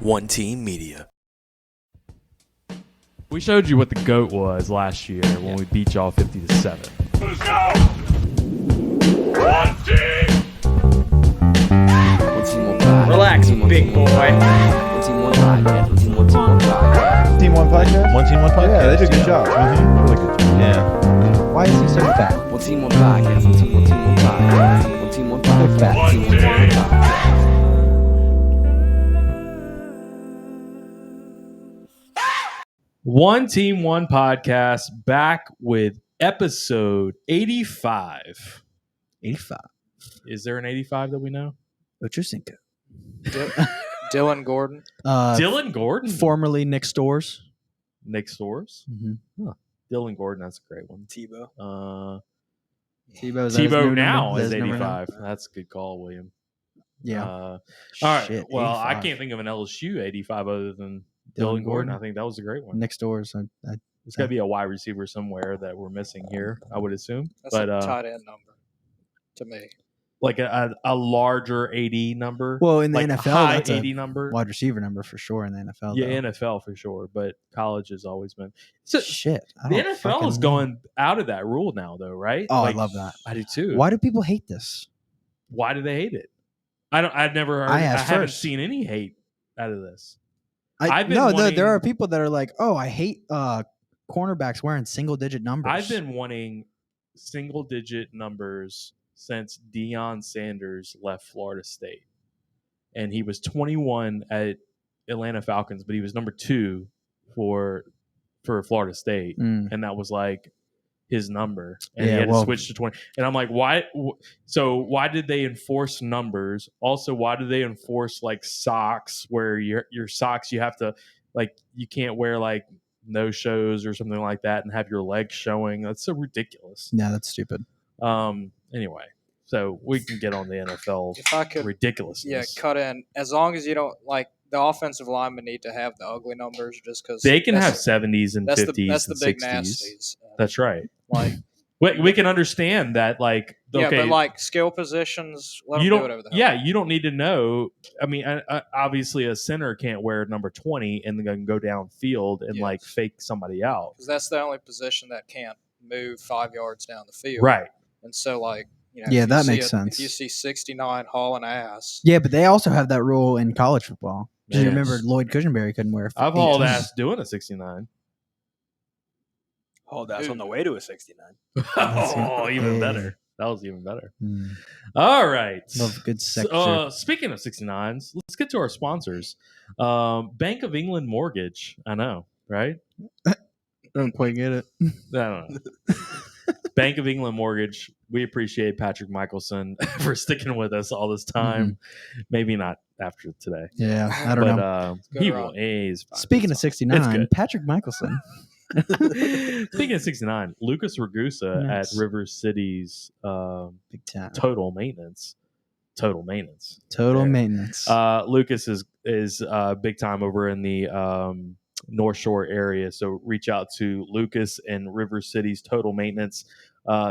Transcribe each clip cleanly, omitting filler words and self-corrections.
One Team Media. We showed you what the GOAT was last year when we beat y'all 50-7. Let's go! One team! Relax, big boy. One team, one podcast. One team, one podcast. Team One Podcast? One Team, One Podcast. Yeah, they did a good job. Really good job. Yeah. Why is he so fat? One team, one podcast. One team, one podcast. One team, one podcast. One One team, one team. podcast. One Team, One Podcast, back with episode 85. 85. Is there an 85 that we know? Ochocinco. Dylan Gordon. Dylan Gordon. Formerly Nick Stores. Nick Stores. Mm-hmm. Dylan Gordon, that's a great one. Tebow. Tebow now is 85. That's a good call, William. Yeah. All right. Shit, well, 85. I can't think of an LSU 85 other than Dylan Gordon. I think that was a great one. Nick Stores. There's got to be a wide receiver somewhere that we're missing here, I would assume. That's But a tight end number to me. like a larger 80 number. Well, in the like NFL, a high that's 80 a number. wide receiver number for sure in the NFL. Yeah, though. NFL for sure, but college has always been. So Shit. I the don't NFL fucking is know. going out of that rule now, though, right? Oh, I love that. I do too. Why do people hate this? Why do they hate it? I've never heard. I I asked haven't first. seen any hate out of this. I've been no, wanting- there are people that are like, oh, I hate cornerbacks wearing single-digit numbers. I've been wanting single-digit numbers since Deion Sanders left Florida State, and he was 21 at Atlanta Falcons, but he was number 2 for Florida State, and that was like his number, and he had to switch to 20. And I'm like, why? So why did they enforce numbers? Also, why do they enforce like socks, where your socks you have to like you can't wear like no shows or something like that and have your legs showing? That's so ridiculous. Yeah, that's stupid. Anyway, so we can get on the NFL If I could, ridiculousness. cut in. As long as you don't like the offensive linemen need to have the ugly numbers, just because They can have 70s and that's 50s that's the and big 60s. nasties. That's right. Like We can understand that, like, yeah, okay, but like skill positions, let you them do don't. whatever the hell. Yeah, you don't need to know. I mean, obviously, a center can't wear number 20 and then go downfield and like Yes. fake somebody out. because that's the only position that can't move 5 yards down the field. Right. And so, like, you know, Yeah, if you that see makes sense. If you see 69 hauling ass, Yeah, but they also have that rule in college football. Do you Yes. remember Lloyd Cushenberry couldn't wear? I've hauled 18s? ass doing a 69. Oh, that's on the way to a 69. Oh, even Hey. better. That was even better. Mm, All right. love a good sector. Speaking of 69s, let's get to our sponsors. Bank of England Mortgage. I know, right? Don't quite get it. I don't know. Bank of England Mortgage. We appreciate Patrick Michelson for sticking with us all this time. Maybe not after today, Yeah, I don't but know. Good he run. will. He's fine. Speaking of It's fine. 69, good. Patrick Michelson. Speaking of 69, Lucas Ragusa Nice. at River City's Big time. Total Maintenance. Total Maintenance. Total There. maintenance. Lucas is big time over in the North Shore area, so reach out to Lucas and River City's Total Maintenance.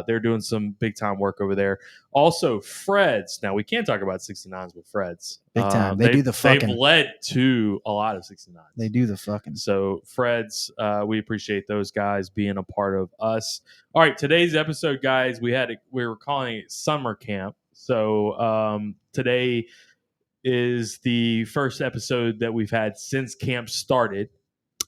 They're doing some big time work over there. Also, Fred's. Now we can't talk about 69s with Fred's. Big time. They do the fucking- They've led to a lot of 69s. They do the fucking. So Fred's, we appreciate those guys being a part of us. All right, today's episode, guys, we were calling it summer camp. So today is the first episode that we've had since camp started.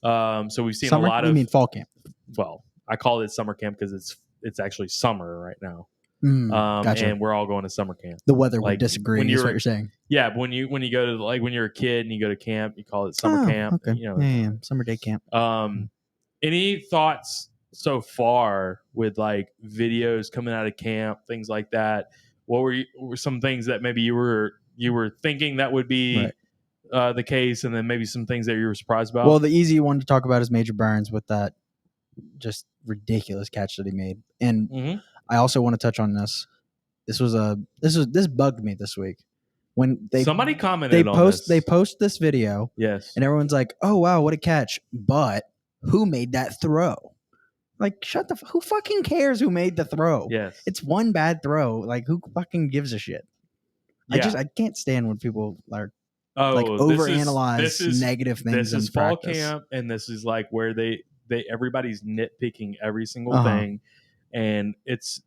So we've seen Summer? a lot You of. mean fall camp? Well, I call it summer camp because it's actually summer right now, Gotcha. and we're all going to summer camp. The weather like, would disagree. when Is you're- what you're saying? Yeah, but when you go to when you're a kid and you go to camp, you call it summer camp. Okay. You know, yeah. Summer day camp. Any thoughts so far with like videos coming out of camp, things like that? What were some things that maybe you were thinking that would be the case, and then maybe some things that you were surprised about? Well, the easy one to talk about is Major Burns with that just ridiculous catch that he made, and Mhm. I also want to touch on this. This bugged me this week when somebody commented on this. they post this video Yes, and everyone's like, "Oh wow, what a catch!" But who made that throw? Like, who fucking cares who made the throw? yes, It's one bad throw. Like, who fucking gives a shit? Yeah. I can't stand when people are like Oh, overanalyze negative things this in is fall practice. camp, and this is like where they everybody's nitpicking every single Uh-huh. thing, and it's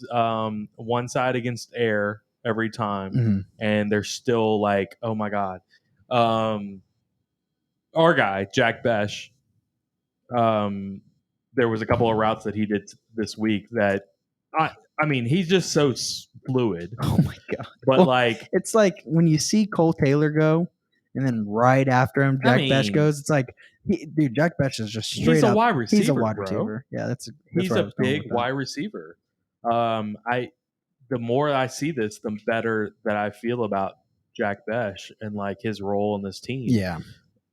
one side against air every time, Mhm. and they're still like, oh my god, our guy Jack Besh, there was a couple of routes that he did this week that I mean he's just so fluid, Oh my god! but Well, like it's like when you see Cole Taylor go, and then right after him, I Jack Besh mean, goes. It's like, dude, Jack Besh is just straight he's a up. wide receiver. He's a wide bro. receiver. Yeah, that's He's where I a was going big with that. wide receiver. The more I see this, the better that I feel about Jack Besh and like his role in this team. Yeah.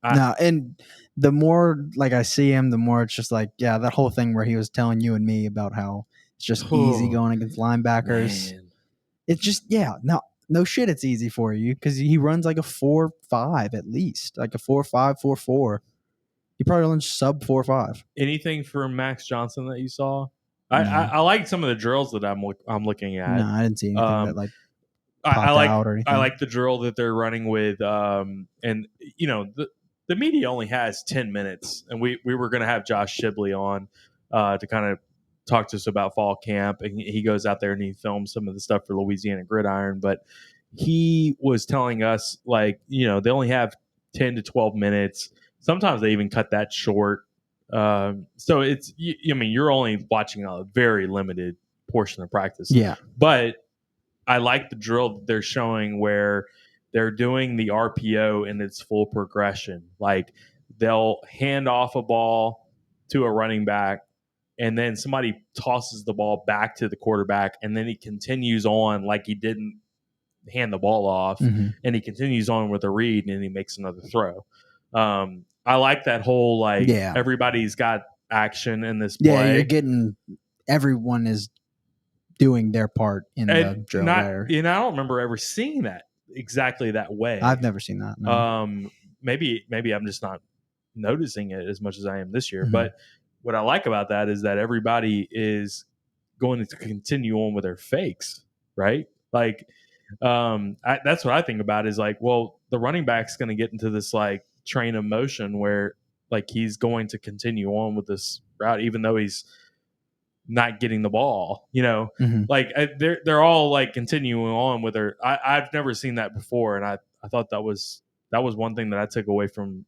I- No, and the more like I see him, the more it's just like, yeah, that whole thing where he was telling you and me about how it's just easy going against linebackers. Man. It's just, yeah, no shit, it's easy for you because he runs like a 4.5 at least, like a 4.5, 4.4. He probably runs sub 4.5. Anything from Max Johnson that you saw? No. I like some of the drills that I'm looking at. No, I didn't see anything that like I popped like out or anything. I like the drill that they're running with, and you know the media only has 10 minutes, and we were going to have Josh Shibley on to kind of talk to us about fall camp, and he goes out there and he films some of the stuff for Louisiana Gridiron, but he was telling us like they only have 10 to 12 minutes. Sometimes they even cut that short. So it's I mean you're only watching a very limited portion of practice. Yeah. But I like the drill that they're showing where they're doing the RPO in its full progression. Like they'll hand off a ball to a running back, and then somebody tosses the ball back to the quarterback, and then he continues on like he didn't hand the ball off, Mhm. and he continues on with a read, and he makes another throw. I like that whole like Yeah. everybody's got action in this Yeah, play. you're getting everyone is doing their part in the And drill there. I don't remember ever seeing that exactly that way. I've never seen that. No. Maybe I'm just not noticing it as much as I am this year. Mhm. But what I like about that is that everybody is going to continue on with their fakes, right? Like, that's what I think about is like, well, the running back's going to get into this like train of motion where like he's going to continue on with this route, even though he's not getting the ball, Mhm. like they're all like continuing on with her. I've never seen that before, and I thought that was one thing that I took away from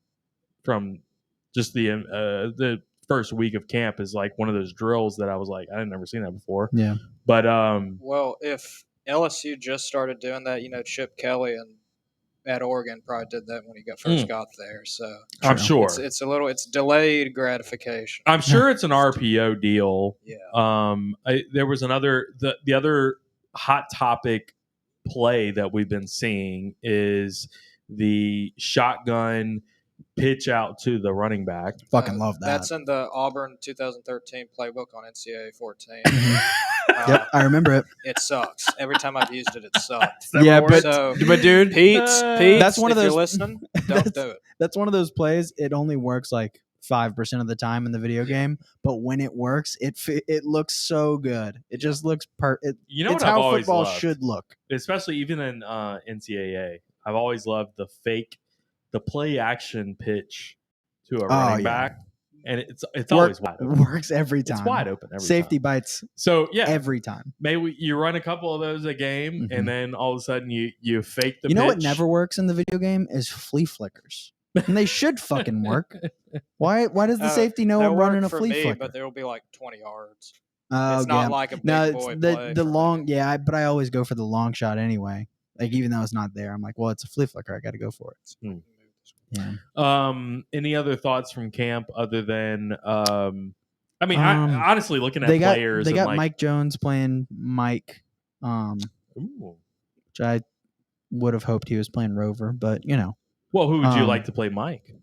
just the first week of camp is like one of those drills that I was like I had never seen that before. Yeah. But Well, if LSU just started doing that, Chip Kelly and at Oregon probably did that when he first got there. So I'm True. sure it's delayed gratification. I'm sure it's an RPO deal. Yeah. There was the other hot topic play that we've been seeing is the shotgun pitch out to the running back. Fucking love that. That's in the Auburn 2013 playbook on NCAA 14. Yep, I remember it. It sucks. Every time I've used it, it sucks. Yeah, but dude, Pete's, that's one of if those. you're listening, don't do it. That's one of those plays. It only works like 5% of the time in the video game, but when it works, it looks so good. It just looks You know it's what I've how always football loved? should look. Especially even in NCAA. I've always loved the play action pitch to a running back, and it's always wide open. Works every time. It's wide open every Safety time. bites. So yeah, every time. Maybe you run a couple of those a game, and then all of a sudden you fake the. You know pitch. what never works in the video game is flea flickers, and they should fucking work. Why does the safety know I'm running a flea flicker? But there will be like 20 yards. Oh, it's not like a big boy play. The long, but I always go for the long shot anyway. Like even though it's not there, I'm like, well, it's a flea flicker. I got to go for it. Yeah. Any other thoughts from camp other than? I mean, I honestly looking at players. They got Mike Jones playing Mike, which I would have hoped he was playing Rover, but Well, who would you like to play Mike?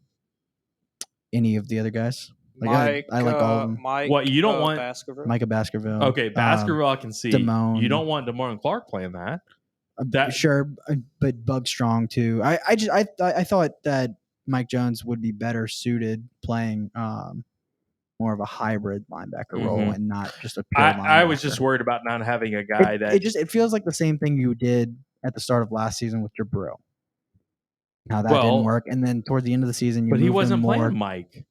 Any of the other guys. Like, I like all of them. What you don't want? Baskerville? Micah Baskerville. Okay, Baskerville I can see. Damone. You don't want Damone Clark playing that. Sure, but Bug Strong too. I thought that Mike Jones would be better suited playing more of a hybrid linebacker role and not just a pure linebacker. I was just worried about not having a guy it feels like the same thing you did at the start of last season with Jabril. how that Well, didn't work. And then toward the end of the season, you but he moved him wasn't more. playing Mike, Yeah,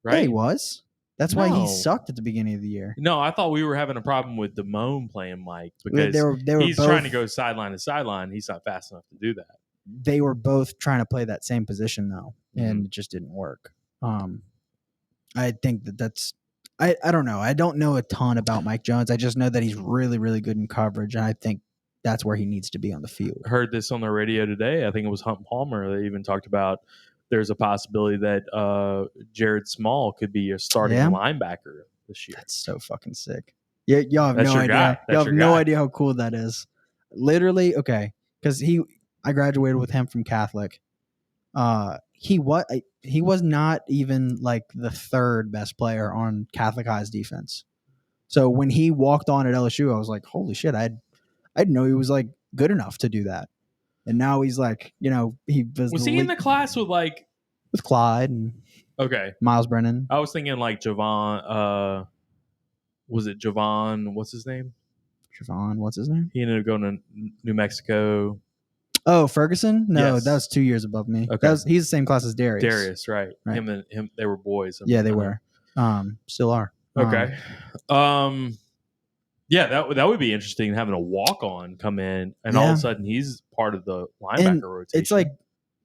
right? he was. That's why he No. sucked at the beginning of the year. No, I thought we were having a problem with Damone playing Mike They because were he's both, trying to go sideline to sideline. He's not fast enough to do that. They were both trying to play that same position though, and Mhm. it just didn't work. I think that's. I don't know. I don't know a ton about Mike Jones. I just know that he's really, really good in coverage, and I think that's where he needs to be on the field. Heard this on the radio today. I think it was Hunt Palmer. They even talked about there's a possibility that Jared Small could be a starting Yeah. linebacker this year. That's so fucking sick. Yeah, y'all have That's no your idea. guy. Y'all That's have your no guy. idea how cool that is. Literally, okay, because I graduated with him from Catholic. He was not even like the third best player on Catholic High's defense. So when he walked on at LSU, I was like, holy shit, I didn't know he was like good enough to do that. And now he's like, he Was he in the class with like? with Clyde and Okay, Miles Brennan. I was thinking like Javon. Was it Javon? What's his name? Javon, what's his name? He ended up going to New Mexico. Oh, Ferguson? No, Yes. that was 2 years above me. Okay. He's the same class as Darius. Darius, right? Right. Him. They were boys. Yeah, they were. Still are. Okay. Yeah, that would be interesting having a walk on come in and all of Yeah. a sudden he's part of the linebacker rotation. It's like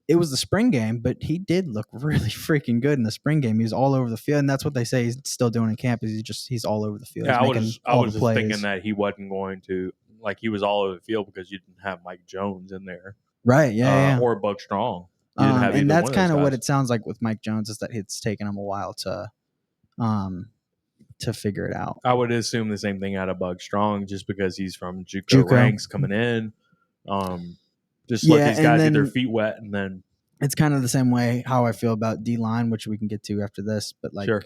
it was the spring game, but he did look really freaking good in the spring game. He was all over the field, and that's what they say he's still doing in camp. Is he's all over the field. yeah, He's I all was the just plays. thinking that he wasn't going to like he was all over the field because you didn't have Mike Jones in there, Right? Yeah. or Bug Strong. You didn't have And either that's one of kind those of what guys. it sounds like with Mike Jones is that it's taken him a while to figure it out. I would assume the same thing out of Bug Strong just because he's from JUCO JUCO. ranks coming in. Just let Yeah, these and guys get then- their feet wet and then It's kind of the same way how I feel about D line, which we can get to after this. But like, Sure.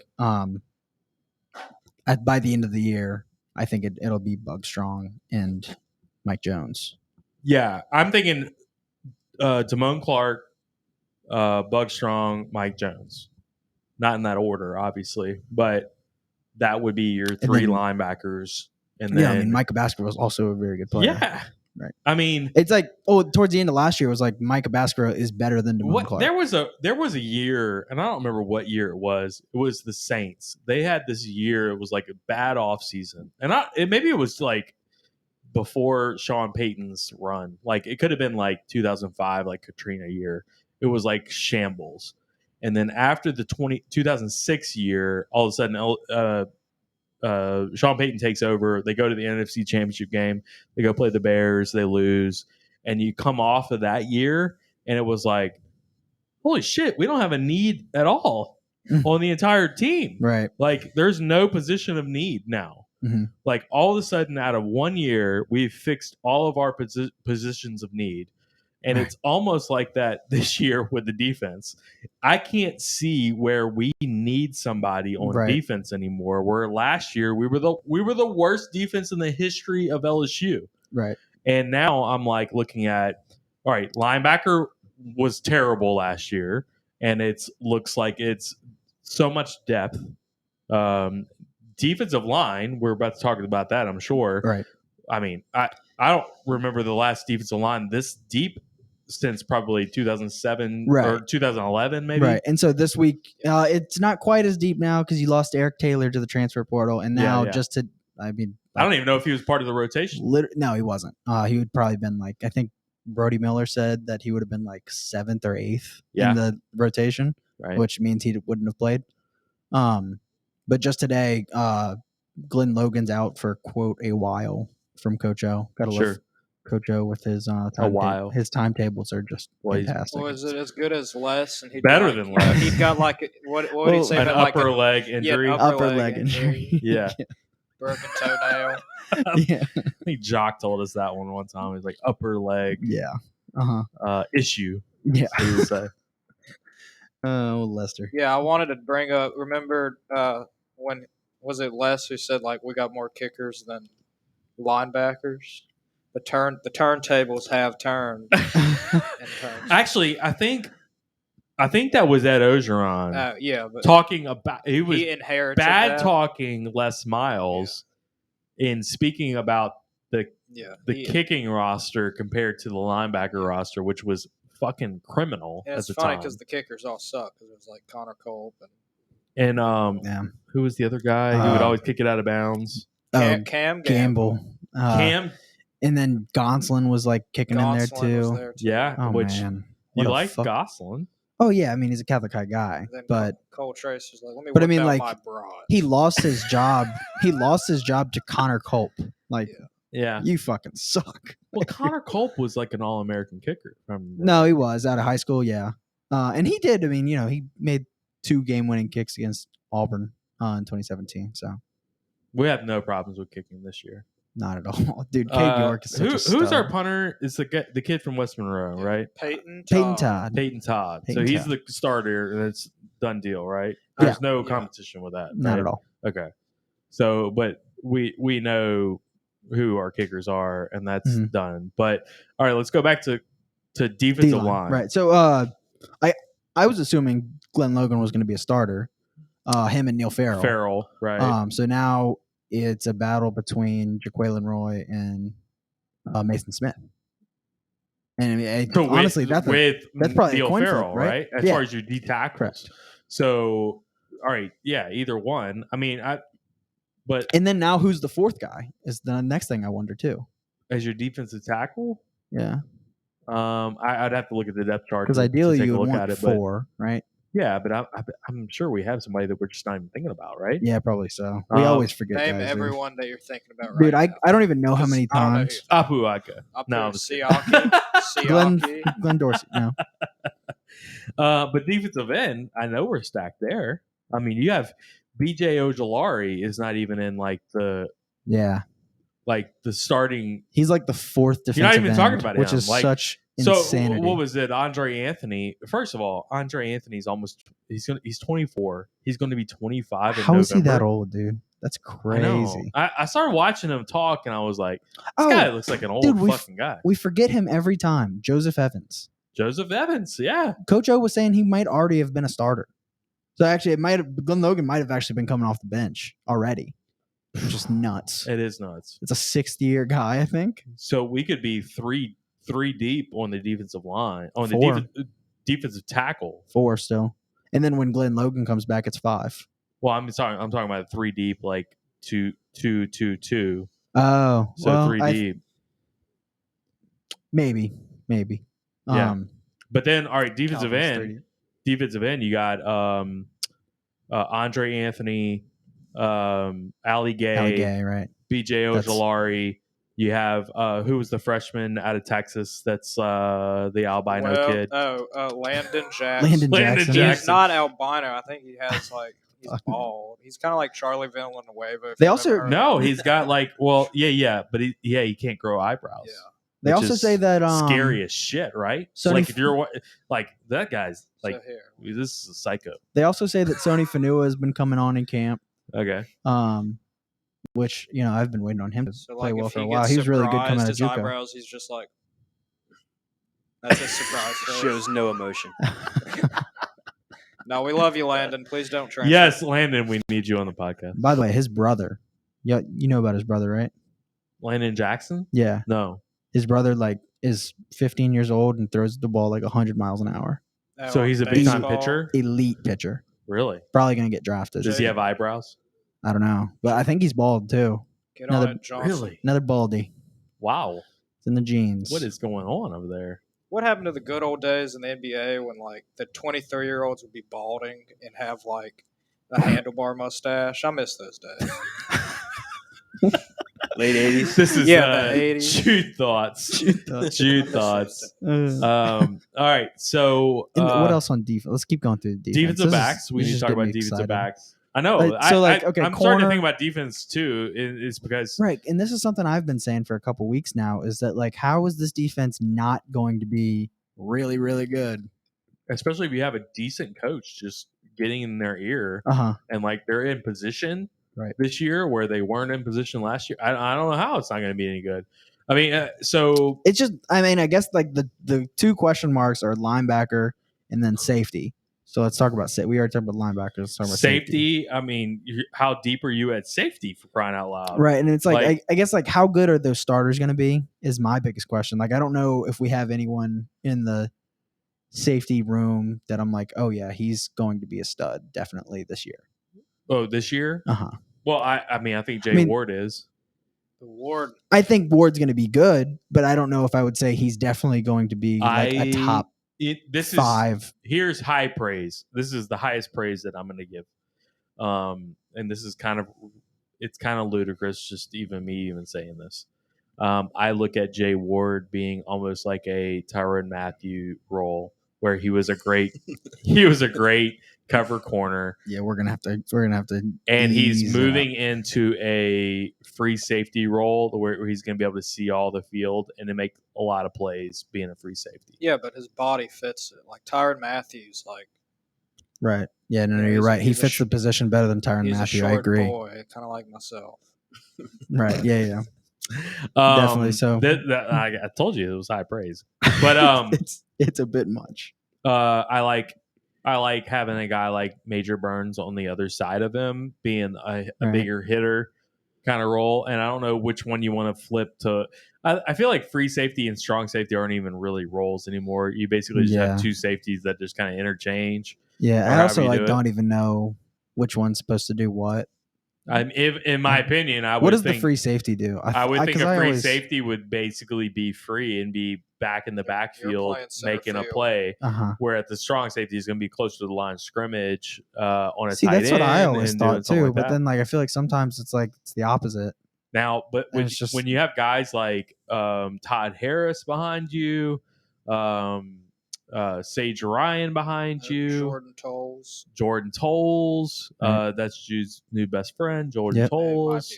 by the end of the year, I think it'll be Bug Strong and Mike Jones. yeah, I'm thinking Damone Clark, Bug Strong, Mike Jones. Not in that order, obviously, but that would be your three then- linebackers. And then, Yeah, I mean, Micah Basker was also a very good player. yeah, Right. I mean, It's like, towards the end of last year, it was like Micah Basker is better than Damone Clark. there was a year, and I don't remember what year it was. It was the Saints. They had this year. It was like a bad offseason. And maybe it was like before Sean Payton's run. Like it could have been like 2005, like Katrina year. It was like shambles. And then after the 2006 year, all of a sudden, Sean Payton takes over. They go to the NFC Championship game. They go play the Bears. They lose. And you come off of that year, and it was like, holy shit, we don't have a need at all on the entire team. Right. Like, there's no position of need now. Mhm. Like, all of a sudden, out of 1 year, we've fixed all of our positions of need. And Right. it's almost like that this year with the defense. I can't see where we need somebody on Right. defense anymore. Where last year we were the worst defense in the history of LSU. Right. And now I'm like looking at, all right, linebacker was terrible last year, and it looks like it's so much depth. Defensive line, we're about to talk about that, I'm sure. Right. I mean, I don't remember the last defensive line this deep since probably 2007 Right. or 2011, maybe. Right. And so this week, it's not quite as deep now because you lost Eric Taylor to the transfer portal. And now Yeah. I don't even know if he was part of the rotation. No, he wasn't. He would probably been like, I think Brody Miller said that he would have been like 7th or 8th in the rotation, Right. which means he wouldn't have played. But just today, Glenn Logan's out for quote a while from Coach O. Got to love Coach O with his while. his timetables are just fantastic. Was it as good as Les? And he'd Better be like, than Les. He'd got like what would he say An about upper like leg injury. Upper leg injury. Yeah. broken toenail? Yeah. I think Jock told us that one time. He's like upper leg Yeah. issue. Yeah. He would say. Oh, Lester. Yeah, I wanted to bring up. Remember when was it Les who said like we got more kickers than linebackers? The turntables have turned. Actually, I think that was Ed Ogeron Yeah, but talking about he inherited bad that. talking Les Miles in speaking about the Yeah, kicking roster compared to the linebacker roster, which was fucking criminal And at it's the funny time. because the kickers all suck. Because it was like Connor Culp and And Yeah. who was the other guy who would always kick it out of bounds? Cam Gamble. Cam. And then Gonsolin was like kicking in there Gonsolin was too. there too. Yeah, Oh which man. you What a like fuck- Gosselin. Oh yeah, I mean he's a Catholic high guy, Then but Cole Trace was like, "Let me but I whip mean, out like, my broad." he lost his job. He lost his job to Connor Culp. Like, Yeah. you fucking suck. Well, Connor Culp was like an All-American kicker. No, he was out of high school. Yeah, and he did. I mean, he made 2 game-winning kicks against Auburn in 2017. So we have no problems with kicking this year. not at all, dude. Cade York is such a stud. Who's our punter? Is the kid from West Monroe, right? Peyton Todd. Peyton Todd. Peyton So he's Todd. the starter, and it's done deal, right? Yeah. There's no Yeah. competition with that. Not right? at all. Okay. So, but we know who our kickers are, and that's Mhm. done. But all right, let's go back to defensive D-line. line. Right. So I was assuming Glenn Logan was going to be a starter. Him and Neil Farrell. Farrell, right? So now it's a battle between Jaquelin Roy and Mason Smith. And I mean, So honestly, that's probably a Neil coin flip, Farrell, right? As Yeah. far as your D tackles. Correct. So, all right, yeah, either one. I mean, but And then now who's the fourth guy is the next thing I wonder too. as your defensive tackle, Yeah. I'd have to look at the depth chart Because to ideally take you a would look want at it. But 4, right? yeah, but I'm sure we have somebody that we're just not even thinking about, right? Yeah, probably so. We always forget Name guys. everyone that you're thinking about right Dude, now. I don't even know how Just- many I don't know who times. Apuaka. Up No, there, I'm just kidding. Siaki. Glenn Dorsey. No. But defensive end, I know we're stacked there. I mean, you have BJ Ojolari is not even in like the Yeah. starting. He's like the 4th defensive You're not even end, talking about which him. is Like, such So insanity. what was it? Andre Anthony. First of all, Andre Anthony's he's 24. He's going to be 25 in How November. is he that old, dude? That's I know. crazy. I started watching him talk, and I was like, this Oh, guy looks like an old dude, fucking guy. we forget him every time. Joseph Evans. Joseph Evans, yeah. Coach O was saying he might already have been a starter. So actually, Glenn Logan might have actually been coming off the bench already, which is nuts. It is nuts. It's a 6th-year guy, I think. So we could be three deep on the defensive line, on 4. the defensive tackle. 4 still. And then when Glenn Logan comes back, it's 5. Well, I'm talking about 3 deep, like 2. Oh, So well, 3 deep. maybe. Yeah. But then, all right, defensive Calvin's end. 30. Defensive end, you got Andre Anthony, Ali Gay, Allie Gay, right? BJ That's- Ojolari. You have who was the freshman out of Texas? That's the albino kid. Landon Jackson. Landon Landon Jackson. Jackson. He's not albino. I think he has like he's bald. He's kind of like Charlie Villanueva. if They you've also- ever heard of No, him. he's got like but he can't grow eyebrows. Yeah. They which also is say that scary as shit, right? Sony Like if you're like that guy's like So here. this is a psycho. They also say that Sony Fanua has been coming on in camp. Okay, Which I've been waiting on him to So play like well if for a he while. gets He was really good coming out of surprised, his JUCO. eyebrows, he's just like that's a surprise. face. Shows no emotion. No, we love you, Landon. Please don't transfer. yes, Landon, we need you on the podcast. By the way, his brother. Yeah, you know about his brother, right? Landon Jackson? Yeah, No. his brother is 15 years old and throws the ball like 100 miles an hour. So he's a big time Baseball. pitcher? Elite pitcher. Really? Probably gonna get drafted. Does he have eyebrows? I don't know, but I think he's bald too. Get on Another- it, Johnson. Another baldy. Wow. It's in the genes. What is going on over there? What happened to the good old days in the NBA when like the 23-year-olds would be balding and have like a handlebar mustache? I miss those days. Late 80s. This is Yeah, the 80s. Jude thoughts. Jude thoughts. All right. So And what else on defense? Let's keep going through the defense. defensive This is- backs. We this need is to talk getting about me defensive excited. backs. I know. So, like, okay, I'm starting to corner- think about defense too. Is because Right, and this is something I've been saying for a couple weeks now. Is that like how is this defense not going to be really, really good? especially if you have a decent coach just getting in their ear Uh-huh. and like they're in position Right. this year where they weren't in position last year. I don't know how it's not going to be any good. I mean, so It's just, I mean, I guess like the 2 question marks are linebacker and then safety. So let's talk about we already talked about linebackers. Let's talk about safety. I mean, how deep are you at safety for crying out loud? Right, and it's like, Like- I guess like how good are those starters going to be is my biggest question. Like I don't know if we have anyone in the safety room that I'm like, oh yeah, he's going to be a stud definitely this year. Oh, this year? Uh huh. Well, I mean, I think Jay Ward is. The Ward. I think Ward's going to be good, but I don't know if I would say he's definitely going to be like a top This 5. is here's high praise. This is the highest praise that I'm going to give. And this is kind of ludicrous, just me saying this. I look at Jay Ward being almost like a Tyrann Mathieu role, where he was a great cover corner. Yeah, we're gonna have to. And he's ease moving up. into a free safety role where he's going to be able to see all the field and to make a lot of plays being a free safety. Yeah, but his body fits it. Like Tyrann Mathieu's, like Right. Yeah, no, Yeah, you're right. He he's a fits the position better than Tyrann he's a Mathieu. short I agree. boy, kind of like myself. Right. Yeah. Definitely so. I told you it was high praise, but it's a bit much. I like having a guy like Major Burns on the other side of him being a Right. bigger hitter kind of role, and I don't know which one you want to flip to. I feel like free safety and strong safety aren't even really roles anymore. You basically just have two safeties that just kind of interchange. Yeah, I also don't even know which one's supposed to do what. In my opinion, I would. What does think, the free safety do? I would think a free safety would basically be free and be back in the backfield making a play, where at the strong safety is going to be closer to the line of scrimmage on a tight end. That's what I always thought too. Like but then, like, I feel like sometimes it's the opposite. Now, but when you have guys like Todd Harris behind you, Sage Ryan behind you, Jordan Tolles, that's Jude's new best friend, Jordan Tolles,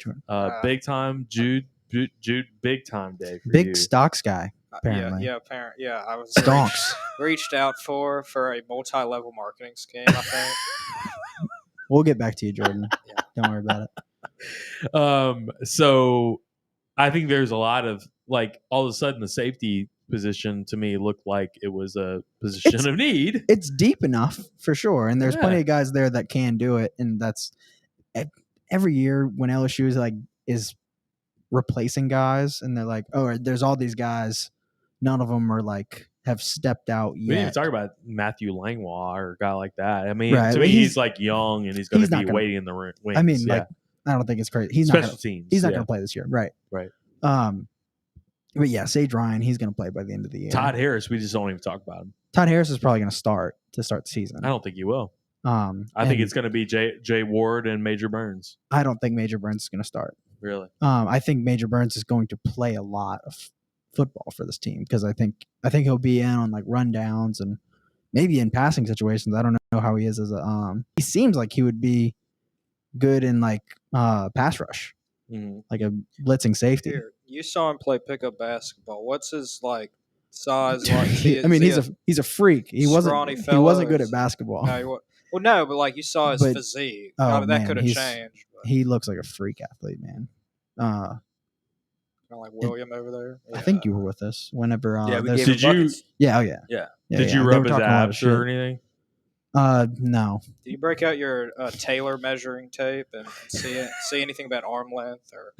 big time Jude, big time day for big you. stocks guy. Apparently. I was stonks reached out for a multi-level marketing scheme. I think we'll get back to you, Jordan. Don't worry about it. So I think there's a lot of all of a sudden the safety position to me looked like it was a position of need. It's deep enough for sure, and there's plenty of guys there that can do it. And that's every year when LSU is replacing guys, and they're like, oh, there's all these guys, none of them are have stepped out yet. We didn't even talk about Matthew Langlois or a guy like that. I mean, to me, he's young and he's going to be waiting in the wings. I mean, I don't think it's crazy. He's special not teams. He's not going to play this year, right? Right. But yeah, Sage Ryan, he's going to play by the end of the year. Todd Harris, we just don't even talk about him. Todd Harris is probably going to start the season. I don't think he will. I think it's going to be Jay Ward and Major Burns. I don't think Major Burns is going to start. Really? I think Major Burns is going to play a lot of football for this team because I think he'll be in on rundowns and maybe in passing situations. I don't know how he is as a. He seems like he would be good in pass rush, like a blitzing safety. Here, you saw him play pickup basketball. What's his size? I mean, he's a freak. He wasn't good at basketball. No, but you saw his physique. That could have changed. But. He looks like a freak athlete, man. Kind of like William over there. Yeah. I think you were with us whenever. Did you? Yeah. Oh yeah. Yeah. Did you rub his abs or anything? No. Did you break out your Taylor measuring tape and see anything about arm length or?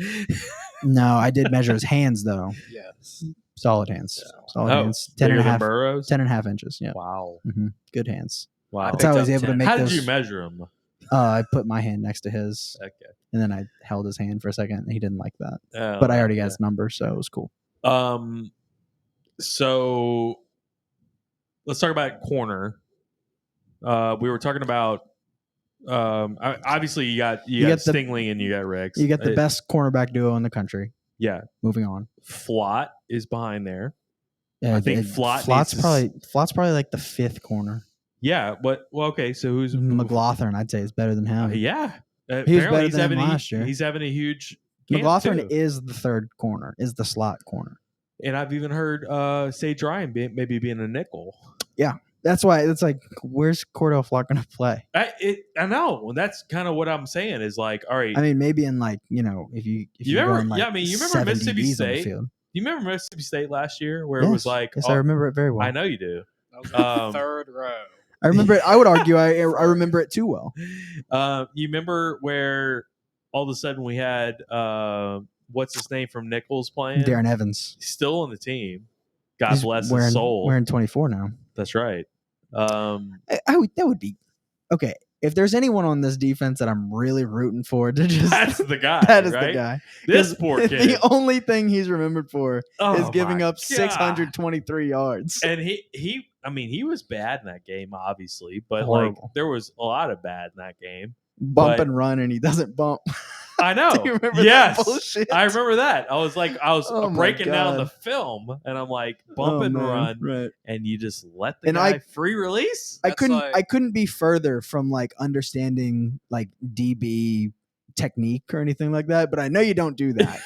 No, I did measure his hands though. Yes. Solid hands. Yeah. Solid hands. 10.5. 10.5 inches. Yeah. Wow. Mm-hmm. Good hands. Wow. That's how I was able to make. How did you measure him? I put my hand next to his. Okay. And then I held his hand for a second, and he didn't like that. But I already got his number, so it was cool. So let's talk about corner. We were talking about. Obviously, you got Stingley and you got Riggs. You got the best cornerback duo in the country. Yeah. Moving on. Flott is behind there. Yeah, I think Flott's probably the 5th corner. Yeah, but okay. So who's McLaughlin? I'd say is better than him. Yeah, he was better than him last year. He's having a huge. McLaughlin is the 3rd corner, is the slot corner. And I've even heard Sage Ryan maybe being a nickel. Yeah, that's why it's where's Cordell Flott going to play? I know. And that's kind of what I'm saying is all right. I mean, maybe in if you remember, you remember Mississippi State. You remember Mississippi State last year where it was yes, I remember it very well. I know you do. That was the 3rd row. I remember it. I would argue I remember it too well. You remember where all of a sudden we had what's his name from Nichols playing? Darren Evans. He's still on the team. God He's bless wearing, his soul. Wearing 24 now. That's right. That would be okay. If there's anyone on this defense that I'm really rooting for to just That's the guy. that is right? the guy. This 'Cause poor kid. The only thing he's remembered for is giving my up God. 623 yards. And he was bad in that game, obviously, but Horrible. like there was a lot of bad in that game. Bump but- and run, and he doesn't bump. I know. Do you remember yes, that bullshit? I remember that. I was Oh my breaking down the God. film, and I'm like, bump and man, run, right? and you just let the And guy free release. I That's like- couldn't be further from like understanding like DB technique or anything like that, but I know you don't do that.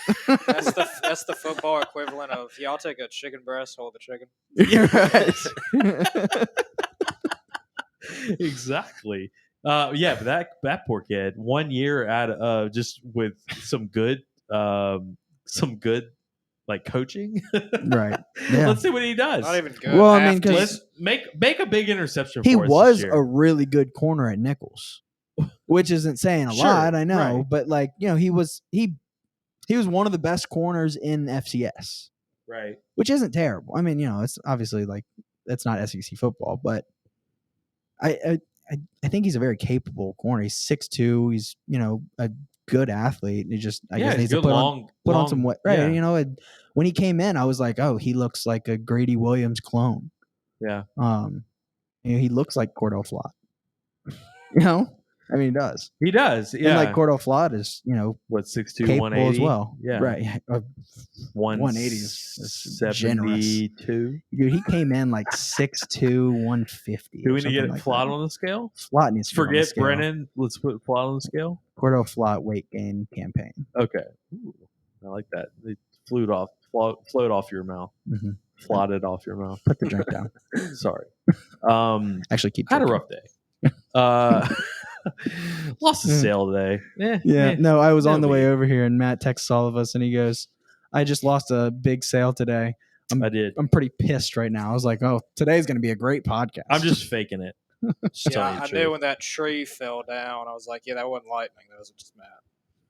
That's the football equivalent of y'all take a chicken breast, hold the chicken. You're right. Exactly. Yeah, but that poor kid, 1 year out just with some good like coaching. Right. Yeah. Let's see what he does. Not even good. Well, I Half mean, 'cause- Let's make a big interception. He for us was this year. a really good corner at Nichols, which isn't saying a Sure, lot, I know, right. but like, he was one of the best corners in FCS, right. which isn't terrible. I mean, it's obviously like it's not SEC football, but I think he's a very capable corner. He's 6'2". He's a good athlete. He just I guess he's needs to good, put on some weight. Right. yeah. When he came in, I was like, oh, he looks like a Grady Williams clone. Yeah. He looks like Cordell Flott. I mean, he does. He does. Yeah. And like Cordell Flott is, what 6'2", capable 180 as well. Yeah. Right. 180 is generous. 72. Dude, he came in like 6'2", 150. Do or we need to get something like Flott that. on the scale? Flott needs to be on the Forget scale. Brennan. Let's put Flott on the scale. Cordell Flott weight gain campaign. Okay. Ooh, I like that. It float off your mouth. Mm-hmm. Flotted off your mouth. Put the drink down. Sorry. Actually, keep Had a drinking. rough day. Lost a sale today. Yeah, no, I was on the no way big. over here, and Matt texts all of us, and he goes, "I just lost a big sale today. I did. I'm pretty pissed right now." I was like, "Oh, today's going to be a great podcast." I'm just faking it. Just telling you Yeah, the I knew truth. when that tree fell down. I was like, yeah, that wasn't lightning. That was just Matt.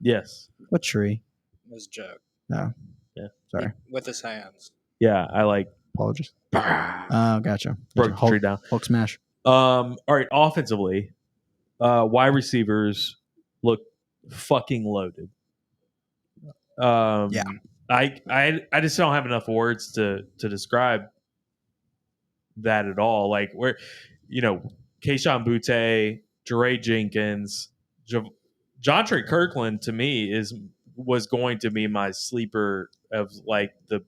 Yes. What tree? It was a joke. No. Yeah. Sorry. With his hands. Yeah, I like Apologies. Oh, gotcha. broke the Hulk, tree down. Hulk smash. All right, offensively, wide receivers look fucking loaded. Yeah. I just don't have enough words to describe that at all. Like where, Keyshawn Butte, Jeray Jenkins, Jontre Kirkland to me was going to be my sleeper of like the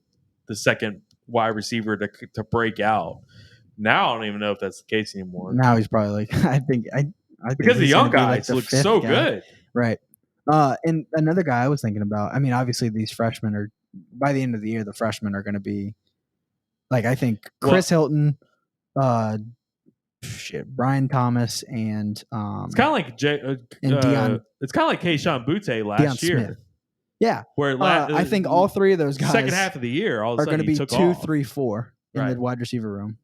second wide receiver to break out. Now I don't even know if that's the case anymore. Now he's probably like, I think Because the he's young gonna be like guys the look fifth so guy. good. Right. And another guy I was thinking about, I mean, obviously these freshmen are, by the end of the year, the freshmen are going to be, like, I think Chris Hilton, Brian Thomas, and It's kind of like Deion- it's kind of like Keyshawn Butte last Deion year. Smith. Yeah. Where I think all three of those guys second half of the year all of a are going sudden to he be took 2, off. 3, 4 in Right. the wide receiver room.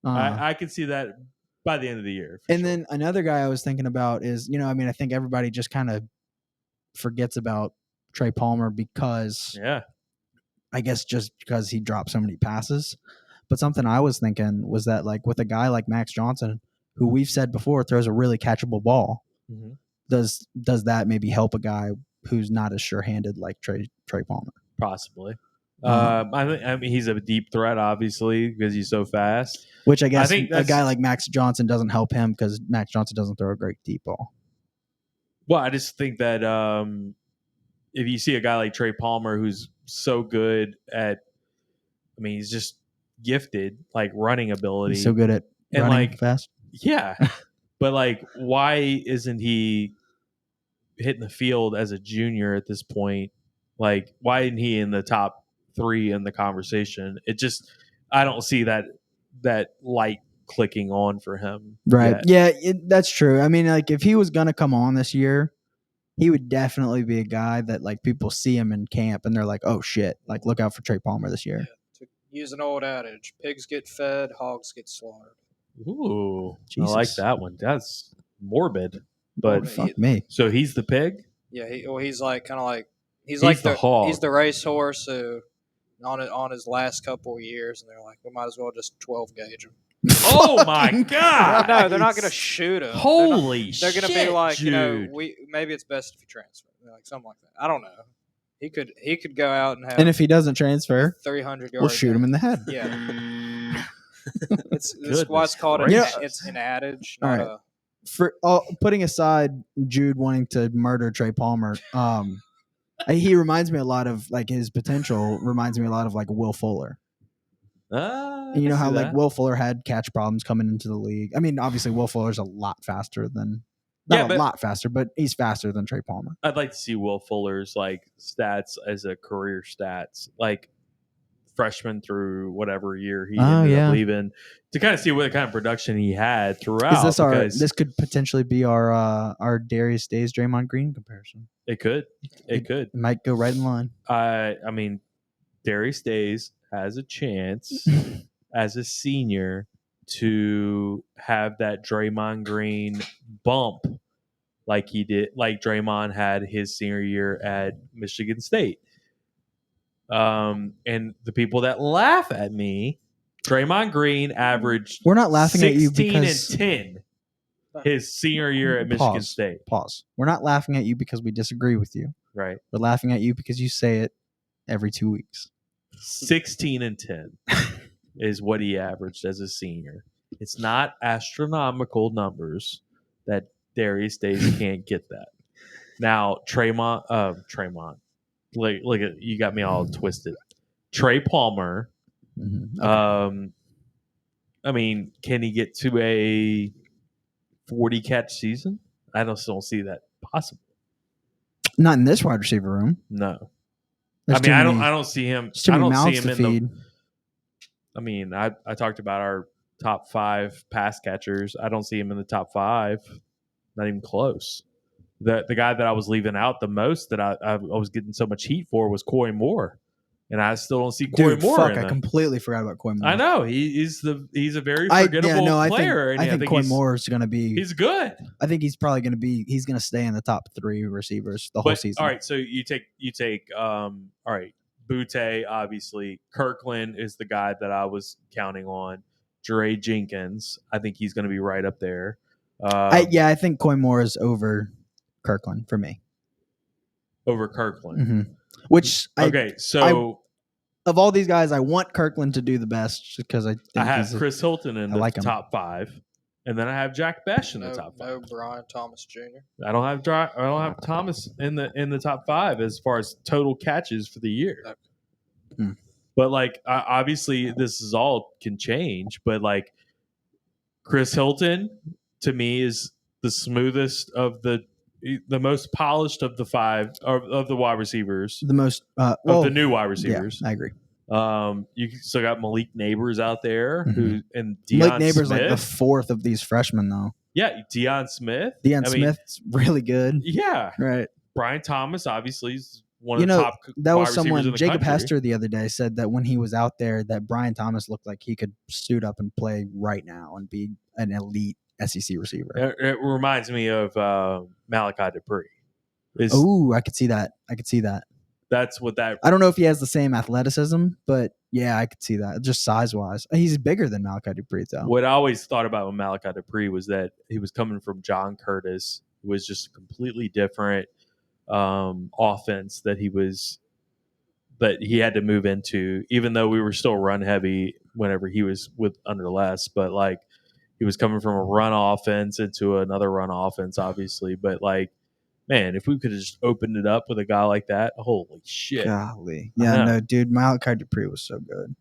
I can see that by the end of the year. for And sure. then another guy I was thinking about is, I think everybody just kind of forgets about Trey Palmer because yeah, I guess just because he dropped so many passes. But something I was thinking was that, like, with a guy like Max Johnson, who we've said before throws a really catchable ball, Mhm. does that maybe help a guy who's not as sure-handed like Trey Palmer? possibly. Mhm. I mean, he's a deep threat, obviously, because he's so fast. Which I guess think a that's- guy like Max Johnson doesn't help him because Max Johnson doesn't throw a great deep ball. Well, I just think that if you see a guy like Trey Palmer who's so good at, I mean, he's just gifted, like running ability. He's so good at And, running like, fast. Yeah. But, like, why isn't he hitting the field as a junior at this point? Like, why isn't he in the top 3 in the conversation? It just, I don't see that light clicking on for him. Right. yet. Yeah, that's true. I mean, like, if he was going to come on this year, he would definitely be a guy that, like, people see him in camp and they're like, oh, shit. Like, look out for Trey Palmer this year. To use an old adage, pigs get fed, hogs get slaughtered. Ooh, Jesus. I like that one. That's morbid. But Fuck me. so he's the pig? Yeah, he's like kind of like he's He's like the hog. He's the racehorse who on his last couple of years, and they're like, we might as well just 12 gauge him. Oh my Fucking god! No, they're not going to shoot him. Holy They're shit! going to be like, dude. maybe it's best if you transfer. Like something like that. I don't know. He could go out and have. And if he doesn't transfer, 300 yards. we'll shoot him in the head. Yeah. It's Goodness why it's called gracious. it's an adage, All not right. a. For putting aside Jude wanting to murder Trey Palmer, he reminds me a lot of like his potential reminds me a lot of like Will Fuller. And you know how like Will Fuller had catch problems coming into the league. I mean, obviously Will Fuller's a lot faster than a lot faster, but he's faster than Trey Palmer. I'd like to see Will Fuller's like stats as a career stats, like freshman through whatever year he ended up leaving, to kind of see what kind of production he had throughout. Is this this could potentially be our Darius Days Draymond Green comparison? It could. It might go right in line. I mean, Darius Days has a chance as a senior to have that Draymond Green bump like he did, like Draymond had his senior year at Michigan State. And the people that laugh at me, Draymond Green averaged We're not laughing at you 16 because and 10 his senior year at Michigan State. Pause. We're not laughing at you because we disagree with you. Right. We're laughing at you because you say it every 2 weeks. 16 and 10 is what he averaged as a senior. It's not astronomical numbers that Darius Days can't get that. Now, Tremont, look at you, got me all twisted. Trey Palmer, Okay. I mean, can he get to a 40 catch season? I don't see that possible. Not in this wide receiver room. No. There's I don't see him. There's too I many don't see mouths him to in feed. I mean, I talked about our top 5 pass catchers. I don't see him in the top 5. Not even close. The guy that I was leaving out the most that I was getting so much heat for was Coy Moore, and I still don't see Coy Moore. Fuck, I completely forgot about Coy Moore. I know he's a very forgettable player. I think Coy Moore is going to be. He's good. I think he's probably going to be. He's going to stay in the top 3 receivers the whole season. All right, so you take all right. Butte, obviously. Kirkland is the guy that I was counting on. Jere Jenkins, I think he's going to be right up there. I think Coy Moore is over Kirkland for me. Over Kirkland. Mm-hmm. Which of all these guys, I want Kirkland to do the best because I have Chris Hilton in the top 5, and then I have Jack Besh in the top 5. No Brian Thomas Jr. I don't have Thomas in the top 5 as far as total catches for the year. Okay. But like obviously this is all can change. But like Chris Hilton to me is the smoothest of the most polished of the 5 of the wide receivers. The most of the new wide receivers. Yeah, I agree. You still got Malik Neighbors out there, and Deion Malik Neighbors Smith. Like the 4th of these freshmen, though. Yeah, Deion Smith. Smith's really good. Yeah, right. Brian Thomas, obviously, is one of the top. That was someone. In the Jacob country. Hester the other day said that when he was out there, that Brian Thomas looked like he could suit up and play right now and be an elite SEC receiver. It reminds me of Malachi Dupree. I could see that. That's what that. I don't know if he has the same athleticism, but yeah, I could see that. Just size wise, he's bigger than Malachi Dupree, though. What I always thought about with Malachi Dupree was that he was coming from John Curtis, who was just a completely different offense that he had to move into. Even though we were still run heavy whenever he was under Les, but like he was coming from a run offense into another run offense, obviously, but like. Man, if we could have just opened it up with a guy like that, holy shit. Golly. Yeah, no, dude, Malachi Dupree was so good.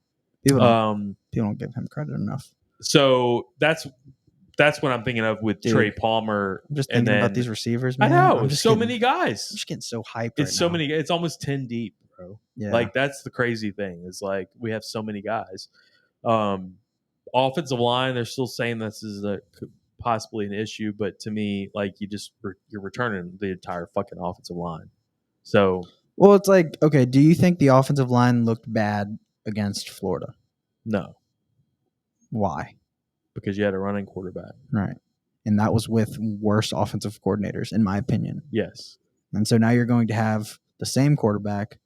People don't give him credit enough. So that's what I'm thinking of with Trey Palmer. I'm just thinking about these receivers, man. I know. There's many guys. I'm just getting so hyped It's so many. It's almost 10 deep, bro. Yeah. Like, that's the crazy thing is, like, we have so many guys. Offensive line, they're still saying this is possibly an issue, but to me, like, you're returning the entire fucking offensive line. So, well, it's like, okay, do you think the offensive line looked bad against Florida? No. Why? Because you had a running quarterback. Right. And that was with worse offensive coordinators, in my opinion. Yes. And so now you're going to have the same quarterback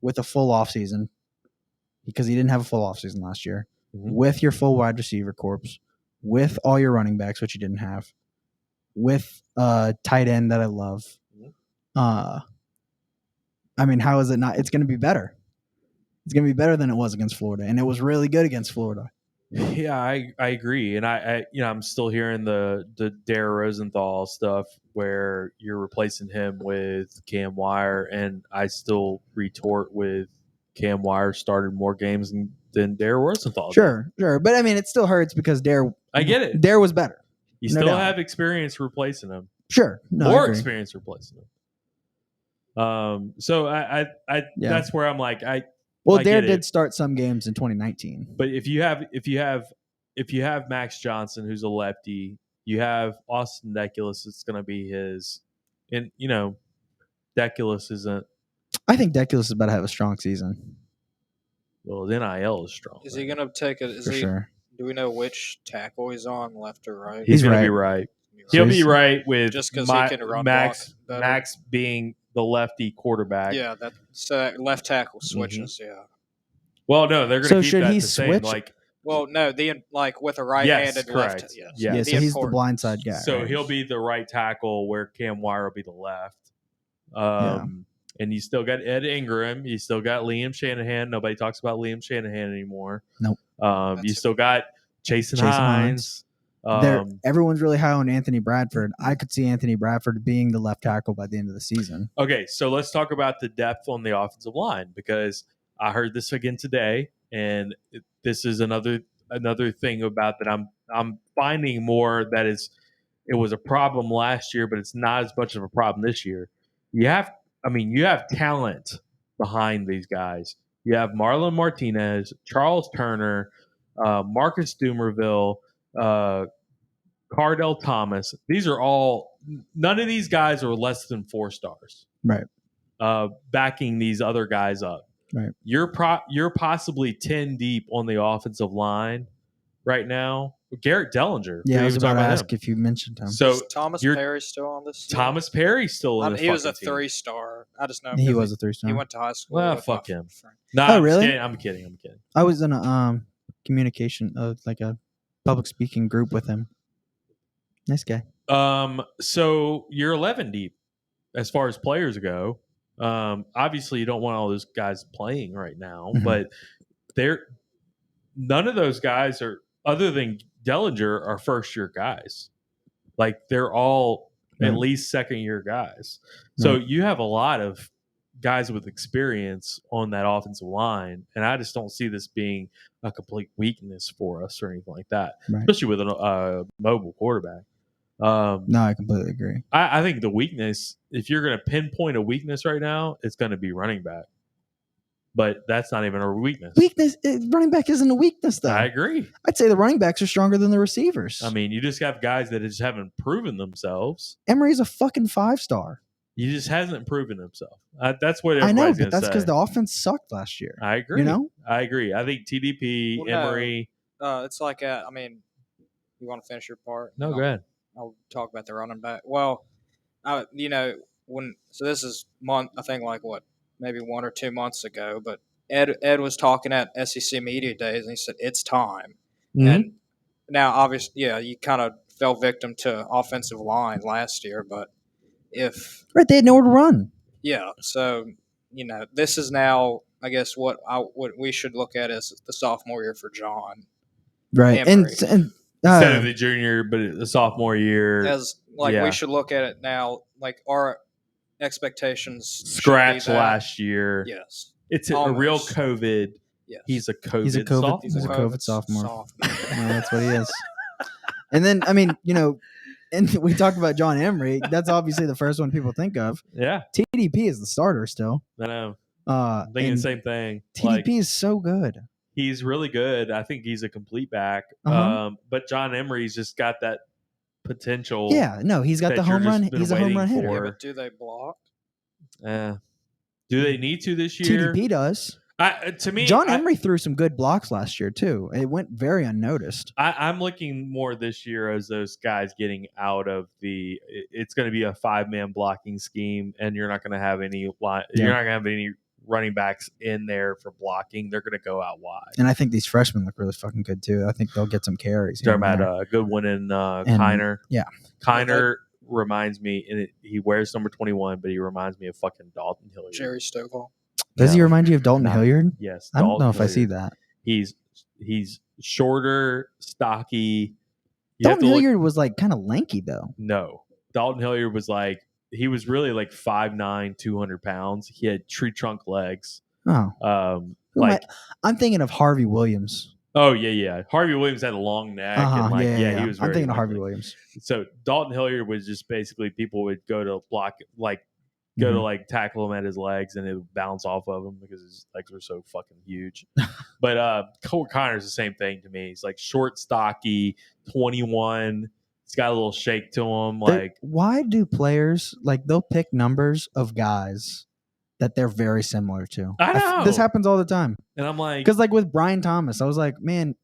with a full offseason because he didn't have a full offseason last year, Mhm. with your full wide receiver corps, with all your running backs, which you didn't have, with tight end that I love. I mean, how is it not? It's going to be better. It's going to be better than it was against Florida, and it was really good against Florida. Yeah, I agree, and I I'm still hearing the Dare Rosenthal stuff where you're replacing him with Cam Wire, and I still retort with Cam Wire started more games than Dare Rosenthal. Sure, but I mean, it still hurts because Dare. I get it. Dare was better. You No still doubt. have experience replacing him. Sure, no, I More agree. experience replacing him. So I Yeah. that's where I'm like Well, I Dare get did it. start some games in 2019. But if you have Max Johnson, who's a lefty, you have Austin Deculus. It's going to be his, and Deculus isn't. I think Deculus is about to have a strong season Well, the NIL is strong. Is he going to take it? for sure. Do we know which tackle he's on, left or right? He's He's going to be right. right. He'll be he's- right with Just 'cause he can run Max. block better. Max being the lefty quarterback. Yeah, that left tackle switches. Yeah. Well, no, they're going to So keep should that he the same. switch? Like, Well, no, with a right-handed correct. left. Yes. Yeah, Yeah, so he's the importance. blindside guy. so right? he'll be the right tackle where Cam Wire will be the left. Yeah. And you still got Ed Ingram. You still got Liam Shanahan. Nobody talks about Liam Shanahan anymore. Nope. You still got Jason Jason Hines. Everyone's really high on Anthony Bradford. I could see Anthony Bradford being the left tackle by the end of the season. Okay, so let's talk about the depth on the offensive line, because I heard this again today, and this is another thing about that I'm finding more that it was a problem last year, but it's not as much of a problem this year. You have talent behind these guys. You have Marlon Martinez, Charles Turner, Marcus Dumerville, Cardell Thomas. These are all, none of these guys are less than 4 stars. Right. Backing these other guys up. Right. You're possibly 10 deep on the offensive line right now. Garrett Dellinger. Yeah, we I was even about talked to about ask him. if you mentioned him. So Is Thomas you're- Perry still on this? team? Thomas Perry's still in the He was a fucking team. 3-star. I just know He because was a 3-star. He went to high school. Well, with fuck my him. friend. No, Oh, really? I'm kidding. I was in a communication, like a public speaking group with him. Nice guy. So you're 11 deep as far as players go. Obviously, you don't want all those guys playing right now, Mhm. but none of those guys are, other than Dellinger, are first year guys. Like, they're all at Right. least second year guys. So Right. you have a lot of guys with experience on that offensive line, and I just don't see this being a complete weakness for us or anything like that, Right. especially with a mobile quarterback. No, I completely agree. I think the weakness, if you're going to pinpoint a weakness right now, it's going to be running back. But that's not even a weakness. Running back isn't a weakness, though. I agree. I'd say the running backs are stronger than the receivers. I mean, you just have guys that just haven't proven themselves. Emery's a fucking 5-star. He just hasn't proven himself. That's what I know, everybody's but going to that's say. because the offense sucked last year. I agree. You know? I agree. I think TDP, Well, no. Emery. It's like, you want to finish your part? No, go ahead. I'll talk about the running back. Well, so this is I think like maybe 1 or 2 months ago, but Ed was talking at SEC Media Days, and he said it's time. Mm-hmm. And now, obviously, you kind of fell victim to offensive line last year, but Right, they had nowhere to run. so this is now, I guess, what we should look at as the sophomore year for John. Right, Emery. and Instead of the junior, but the sophomore year. We should look at it now, like our expectations Scratch should be that. last year. Yes, It's a real COVID. yes. He's a COVID, He's a COVID sophomore. He's a COVID sophomore. sophomore. No, that's what he is. And then, and we talked about John Emery. That's obviously the first one people think of. Yeah, TDP is the starter still. I know. I'm I'm thinking the same thing. TDP is so good. He's really good. I think he's a complete back. Uh-huh. But John Emery's just got that potential. Yeah, no, he's got that the you're home run. just been He's a home run waiting hitter. for. Yeah, but do they block? Do they need to this year? TDP does. To me, John Emery threw some good blocks last year too. It went very unnoticed. I'm looking more this year as those guys getting out of it's going to be a 5-man blocking scheme, and you're not going to have any. You're not going to have any running backs in there for blocking, they're going to go out wide. And I think these freshmen look really fucking good too. I think they'll get some carries. Talking about Goodwin and Kiner. Yeah. Kiner reminds me, and he wears number 21, but he reminds me of fucking Dalton Hilliard. Jerry Stovall. Does he remind you of Dalton Hilliard? Yes. I don't know if Hilliard. I see that. He's shorter, stocky. Dalton Hilliard was like kind of lanky though. No. Dalton Hilliard was like, he was really like 5'9", 200 pounds. He had tree trunk legs. Oh. I'm thinking of Harvey Williams. Oh, yeah. Harvey Williams had a long neck. And he was very I'm thinking of lanky. Harvey Williams. So Dalton Hilliard was just basically people would go to block, to tackle him at his legs, and it would bounce off of him because his legs were so fucking huge. But Colt Connor's the same thing to me. He's like short, stocky, 21. He's got a little shake to him. Why do players they'll pick numbers of guys that they're very similar to? I know this happens all the time, and I'm like, because with Brian Thomas, I was like, man,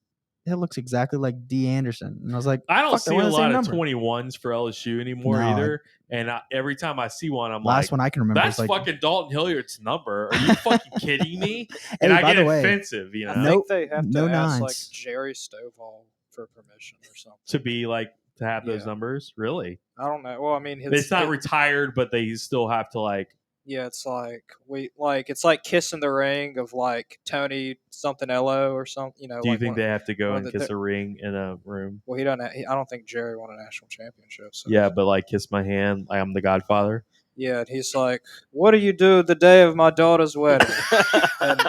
that looks exactly like D. Anderson, and I was like, I don't see a lot of number. 21s for LSU anymore either. And every time I see one, I'm last one I can remember. That's fucking Dalton Hilliard's number. Are you fucking kidding me? And I get offensive, I think they have to ask Jerry Stovall for permission or something to be to have those numbers. Really? I don't know. Well, I mean, it's not retired, but they still have to Yeah, it's it's like kissing the ring of Tony something Ello or something. Do you think they have to go and kiss a ring in a room? Well, he doesn't. I don't think Jerry won a national championship. So. Yeah, but kiss my hand. I'm the Godfather. Yeah, and he's like, "What do you do the day of my daughter's wedding?" and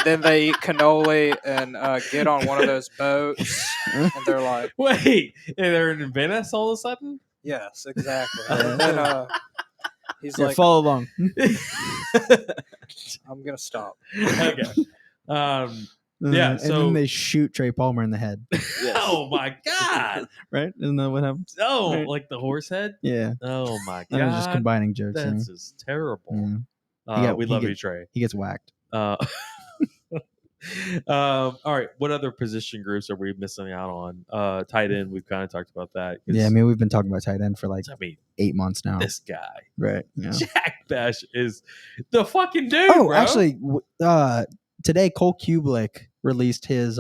then they eat cannoli and get on one of those boats, and they're like, "Wait, they're in Venice all of a sudden?" Yes, exactly. And then, he's like, follow along. I'm gonna stop. Okay. Yeah. And then they shoot Trey Palmer in the head. Yes. Oh my god! Right? Isn't that what happens? Oh, right. Like the horse head? Yeah. Oh my god! I was just combining jokes. That's just terrible. Yeah. We love you, Trey. He gets whacked. All right. What other position groups are we missing out on? Tight end. We've kind of talked about that. Yeah, I mean, we've been talking about tight end for 8 months now. This guy, right? Yeah. Jack Besh is the fucking dude. Oh, bro. Actually, today Cole Kubelik released his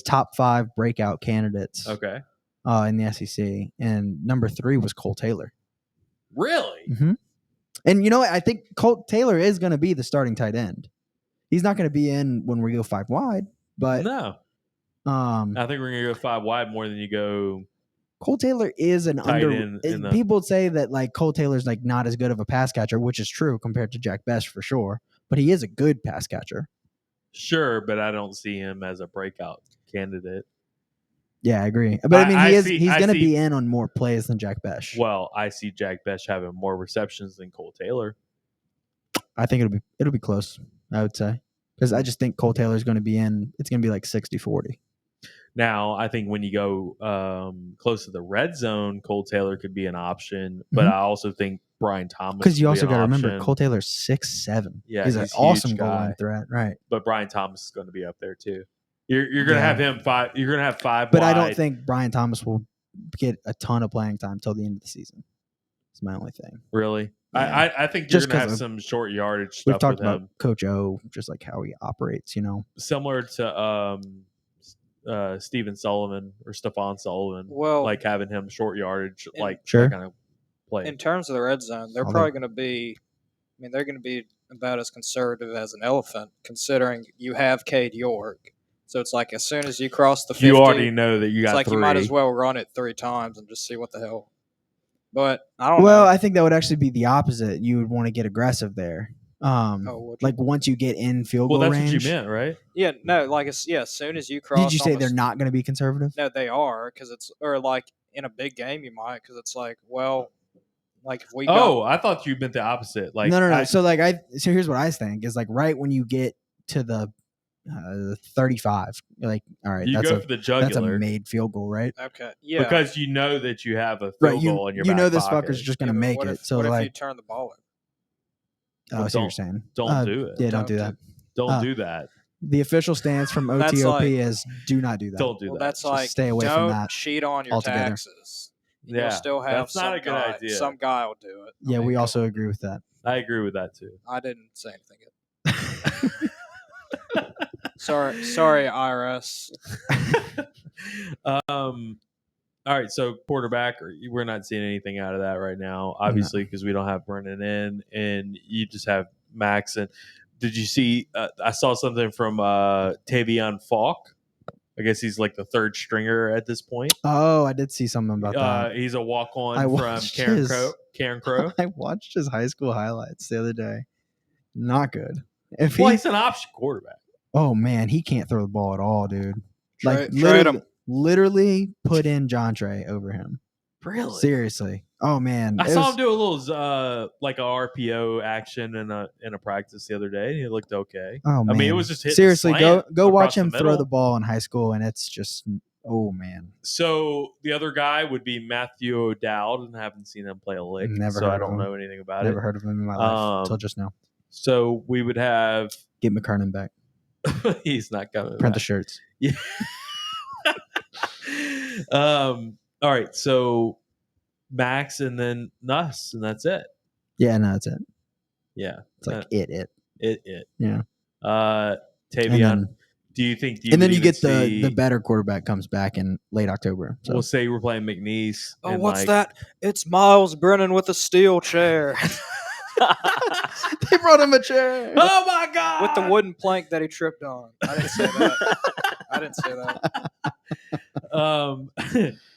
top 5 breakout candidates. Okay. In the SEC, and number 3 was Cole Taylor. Really? Mm-hmm. And I think Cole Taylor is going to be the starting tight end. He's not going to be in when we go 5 wide, but no. I think we're going to go 5 wide more than you go. Cole Taylor is an people say that Cole Taylor's not as good of a pass catcher, which is true compared to Jack Besh for sure, but he is a good pass catcher. Sure, but I don't see him as a breakout candidate. Yeah, I agree. But he's going to be in on more plays than Jack Besh. Well, I see Jack Besh having more receptions than Cole Taylor. I think it'll be close, I would say. Because I just think Cole Taylor is going to be in. It's going to be 60-40. Now, I think when you go close to the red zone, Cole Taylor could be an option. But I also think Brian Thomas. Because you also got to remember, Cole Taylor's 6'7". Yeah, he's an awesome goal line threat, right? But Brian Thomas is going to be up there too. You're going to have him 5. You're going to have 5. But wide. I don't think Brian Thomas will get a ton of playing time till the end of the season. It's my only thing. Really? Yeah. I think you're going to have some short yardage stuff. We've talked with about him. Coach O, just how he operates, Similar to Steven Sullivan or Stephon Sullivan. Well, having him short yardage, sure. kind of play. In terms of the red zone, they're probably going to be. I mean, they're going to be about as conservative as an elephant, considering you have Cade York. So it's as soon as you cross the 50, you already know that you got. It's 3. you might as well run it 3 times and just see what the hell. But I don't know. Well, I think that would actually be the opposite. You would want to get aggressive there. Once you get in field goal range. Well, that's what you meant, right? Yeah, no, as soon as you cross. Did you say they're not going to be conservative? No, they are, because it's in a big game you might, because it's if we. I thought you meant the opposite. No. So here's what I think is right when you get to the 35, all right, you go for the jugular. That's a made field goal, right? Okay, yeah, because you know that you have a field goal in your back this pocket. fucker's just going to make it. So what if you turn the ball over? Oh, I see what you're saying. Don't do it. Yeah, don't do that. Don't do that. The official stance from OTOP is do not do that. Don't do that. That's just stay away from that. Cheat on your altogether. taxes. And you'll still have that's not a good idea. Some guy will do it. Yeah, we also agree with that. I agree with that too. I didn't say anything yet. Sorry, IRS. All right, so quarterback, we're not seeing anything out of that right now, obviously, because we don't have Brennan in, and you just have Max. And did you see? I saw something from Tavion Falk. I guess he's like the third stringer at this point. Oh, I did see something about that. He's a walk-on I from watched Karen Crow. I watched his high school highlights the other day. Not good. He's an option quarterback. Oh man, he can't throw the ball at all, dude. Like Trade him. literally put in John Trey over him. Really? Seriously. Oh man, I saw him do a little like a RPO action in a practice the other day, and he looked okay. Oh man, I mean, it was just hitting seriously. the Go watch him the throw the ball in high school, and it's just man. So the other guy would be Matthew O'Dowd, and I haven't seen him play a lick, Never I heard of don't him. know anything about it. Never heard of him in my life until just now. So we would have Get McKernan back. he's not coming. Print back. the shirts. Yeah. All right, so Max and then Nuss, and that's it. Yeah, no, that's it. Yeah, It's like it. Yeah. And Tavion, do you think? and then you get the better quarterback comes back in late October. So We'll say we're playing McNeese. Oh, and what's that? It's Miles Brennan with a steel chair. they brought him a chair. Oh my god! With the wooden plank that he tripped on. I didn't say that.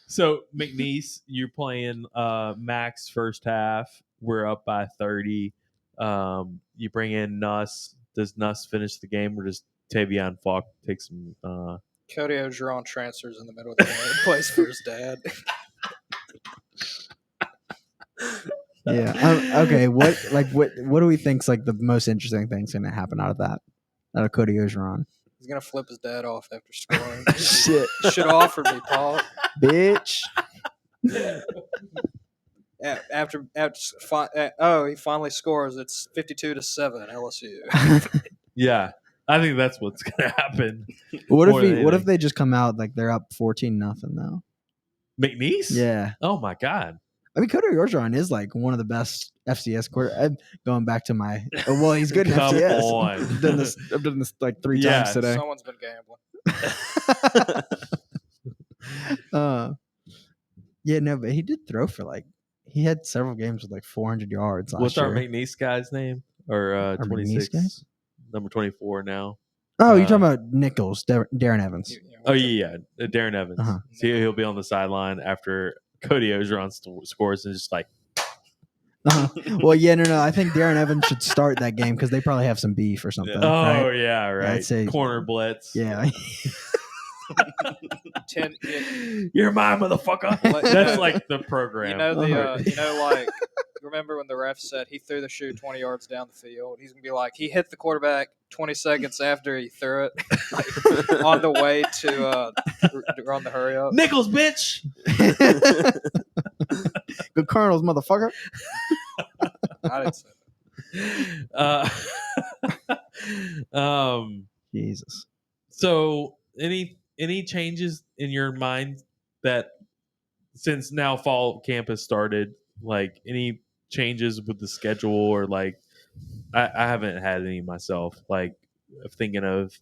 So McNeese, you're playing Max first half. We're up by 30. You bring in Nuss. Does Nuss finish the game, or does Tavion Falk take some? Cody Ogeron transfers in the middle of the game. Plays for his dad. Yeah. Okay. What do we think's like the most interesting thing's going to happen out of Cody Ogeron? He's gonna flip his dad off after scoring. Shit. Should have offered me, Paul. Bitch. He finally scores. It's 52-7 LSU. Yeah, I think that's what's gonna happen. What if they just come out like they're up 14-0 though? McNeese? Yeah. Oh my god. I mean, Cody Ogeron is like one of the best FCS quarter. Going back to my, he's good in Come FCS. on. I've done this like 3 times today. Someone's been gambling. Yeah, no, but he did throw for he had several games with 400 yards last What's year. our McNeese guy's name? Or 26? Guy? Number 24 now. Oh, you're talking about Nichols, Darren Evans. Oh yeah, Darren Evans. Uh-huh. See, he'll be on the sideline after Cody Ogeron scores and just like. Well, yeah, no. I think Darren Evans should start that game because they probably have some beef or something. Oh right? yeah, right. I'd say corner blitz. Yeah. You're mine, motherfucker. That's like the program. Remember when the ref said he threw the shoe 20 yards down the field? He's gonna be like, he hit the quarterback 20 seconds after he threw it, on the way to run the hurry up. Nichols, bitch. Good Cardinals, motherfucker. I didn't say that. Jesus. So any changes in your mind that since now fall camp has started, like any changes with the schedule or like I haven't had any myself, like of thinking of